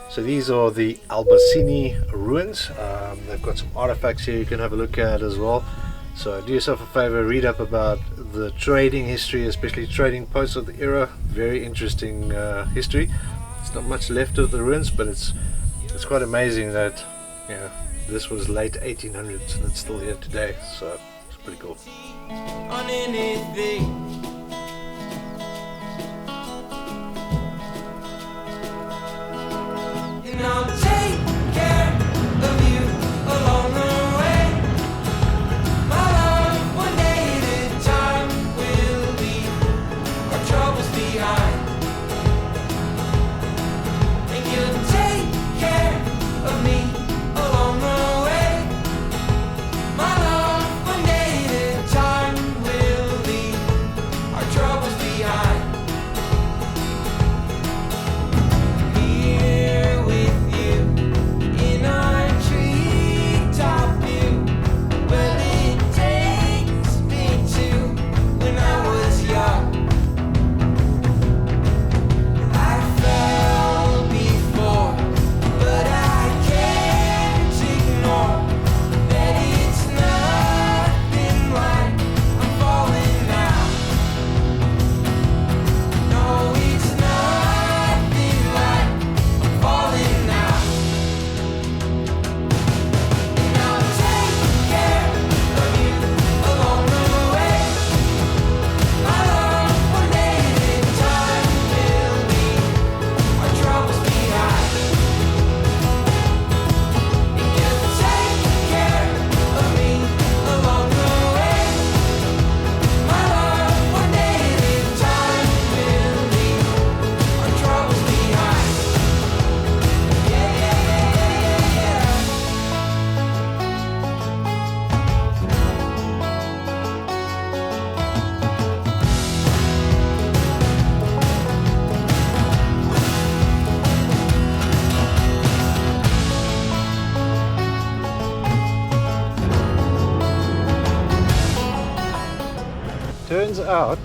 So these are the Albacini ruins. They've got some artifacts here you can have a look at as well. So do yourself a favor, read up about the trading history, especially trading posts of the era. Very interesting history. It's not much left of the ruins, but it's quite amazing that, you know, this was late 1800s and it's still here today. So it's pretty cool. On anything. And I'll take care of you along the way. My love, one day at a time, will leave our troubles behind. And you'll take care of me along the way. My love, one day at a time, will leave our troubles behind. Here with you in our treetop view, well it takes me to when I was young. I fell before, but I can't ignore that it's nothing like I'm falling now. No, it's nothing like I'm falling now. And I'll take care of you along the way. My love, one day at a time, will leave our troubles behind. And you'll take care of me along the way. My love, one day at a time, will leave our troubles behind. Yeah, yeah, yeah, yeah, yeah, yeah. Turns out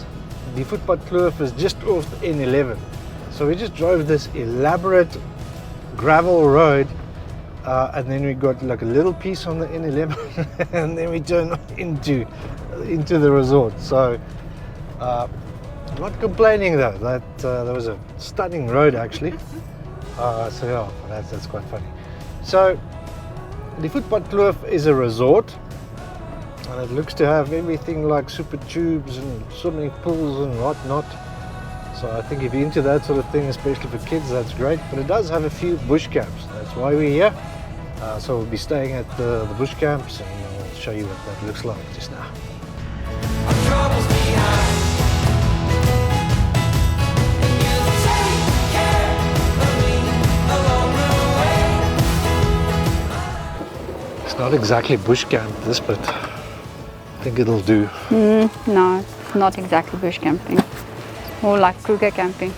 the Voetpadkloof is just off the N11. So we just drove this elaborate gravel road, and then we got like a little piece on the N11 and then we turned into the resort. So not complaining though, that was a stunning road actually. So yeah, that's quite funny. So the Voetpadkloof is a resort, and it looks to have everything like super tubes and swimming pools and whatnot. So I think if you're into that sort of thing, especially for kids, that's great. But it does have a few bush camps. That's why we're here. So we'll be staying at the bush camps, and we'll show you what that looks like just now. Troubles behind, and you take care of me along the way. It's not exactly bush camp this, but I think it'll do. No, it's not exactly bush camping. More like Kruger camping.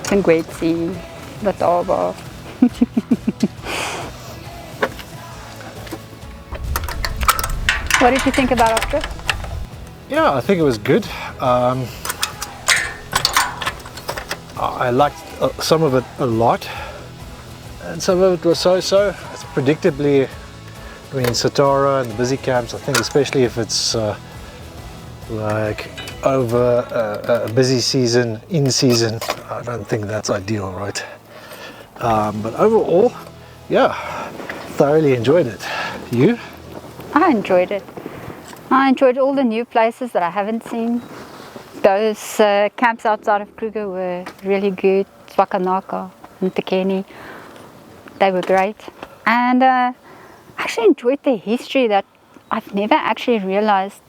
Shingwedzi, Letaba. What did you think about our trip? Yeah, I think it was good. I liked some of it a lot, and some of it was so-so. It's predictably, I mean, Satara and the busy camps, I think especially if it's like over a busy season, in season, I don't think that's ideal, right? But overall, yeah, thoroughly enjoyed it. You? I enjoyed it. I enjoyed all the new places that I haven't seen. Those camps outside of Kruger were really good. Zwaka Narco, Nthakeni, they were great. And I actually enjoyed the history that I've never actually realized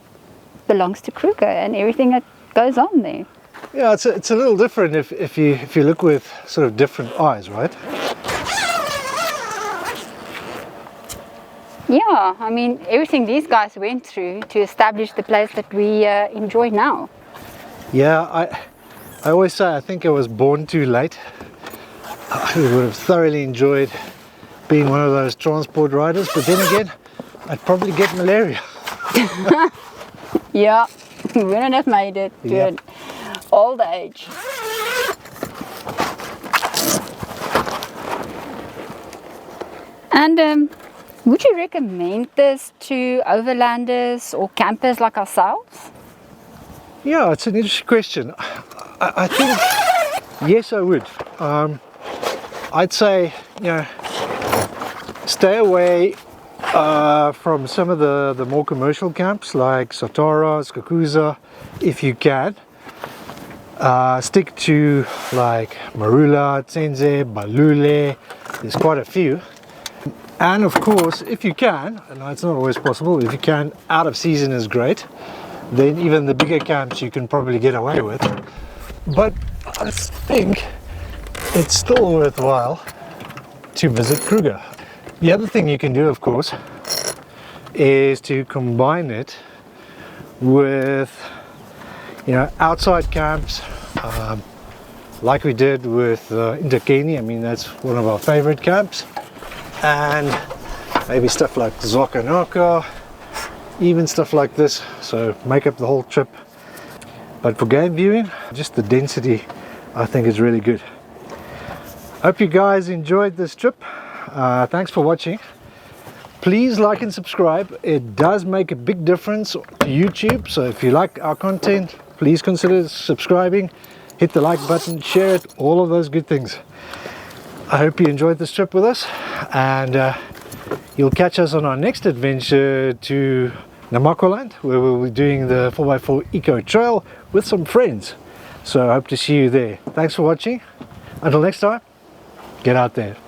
belongs to Kruger and everything that goes on there. Yeah, it's a little different if you look with sort of different eyes, right? Yeah, I mean, everything these guys went through to establish the place that we enjoy now. Yeah, I always say I think I was born too late. I would have thoroughly enjoyed being one of those transport riders, but then again, I'd probably get malaria. Yeah, we wouldn't have made it to an old age. And would you recommend this to overlanders or campers like ourselves? Yeah, it's an interesting question. I think yes, I would. I'd say, you know, stay away from some of the more commercial camps like Satara, Skukuza, if you can. Stick to like Marula, Tsendze, Balule. There's quite a few. And of course, if you can, and it's not always possible, if you can, out of season is great. Then even the bigger camps you can probably get away with. But I think it's still worthwhile to visit Kruger. The other thing you can do, of course, is to combine it with, you know, outside camps, like we did with Nthakeni. I mean, that's one of our favorite camps. And maybe stuff like Zwaka Narco, even stuff like this, so make up the whole trip. But for game viewing, just the density I think is really good. Hope you guys enjoyed this trip. Thanks for watching. Please like and subscribe. It does make a big difference to YouTube, so if you like our content, please consider subscribing, hit the like button, share it, all of those good things. I hope you enjoyed this trip with us, and you'll catch us on our next adventure to Namaqualand, where we'll be doing the 4x4 Eco Trail with some friends. So I hope to see you there. Thanks for watching. Until next time, get out there.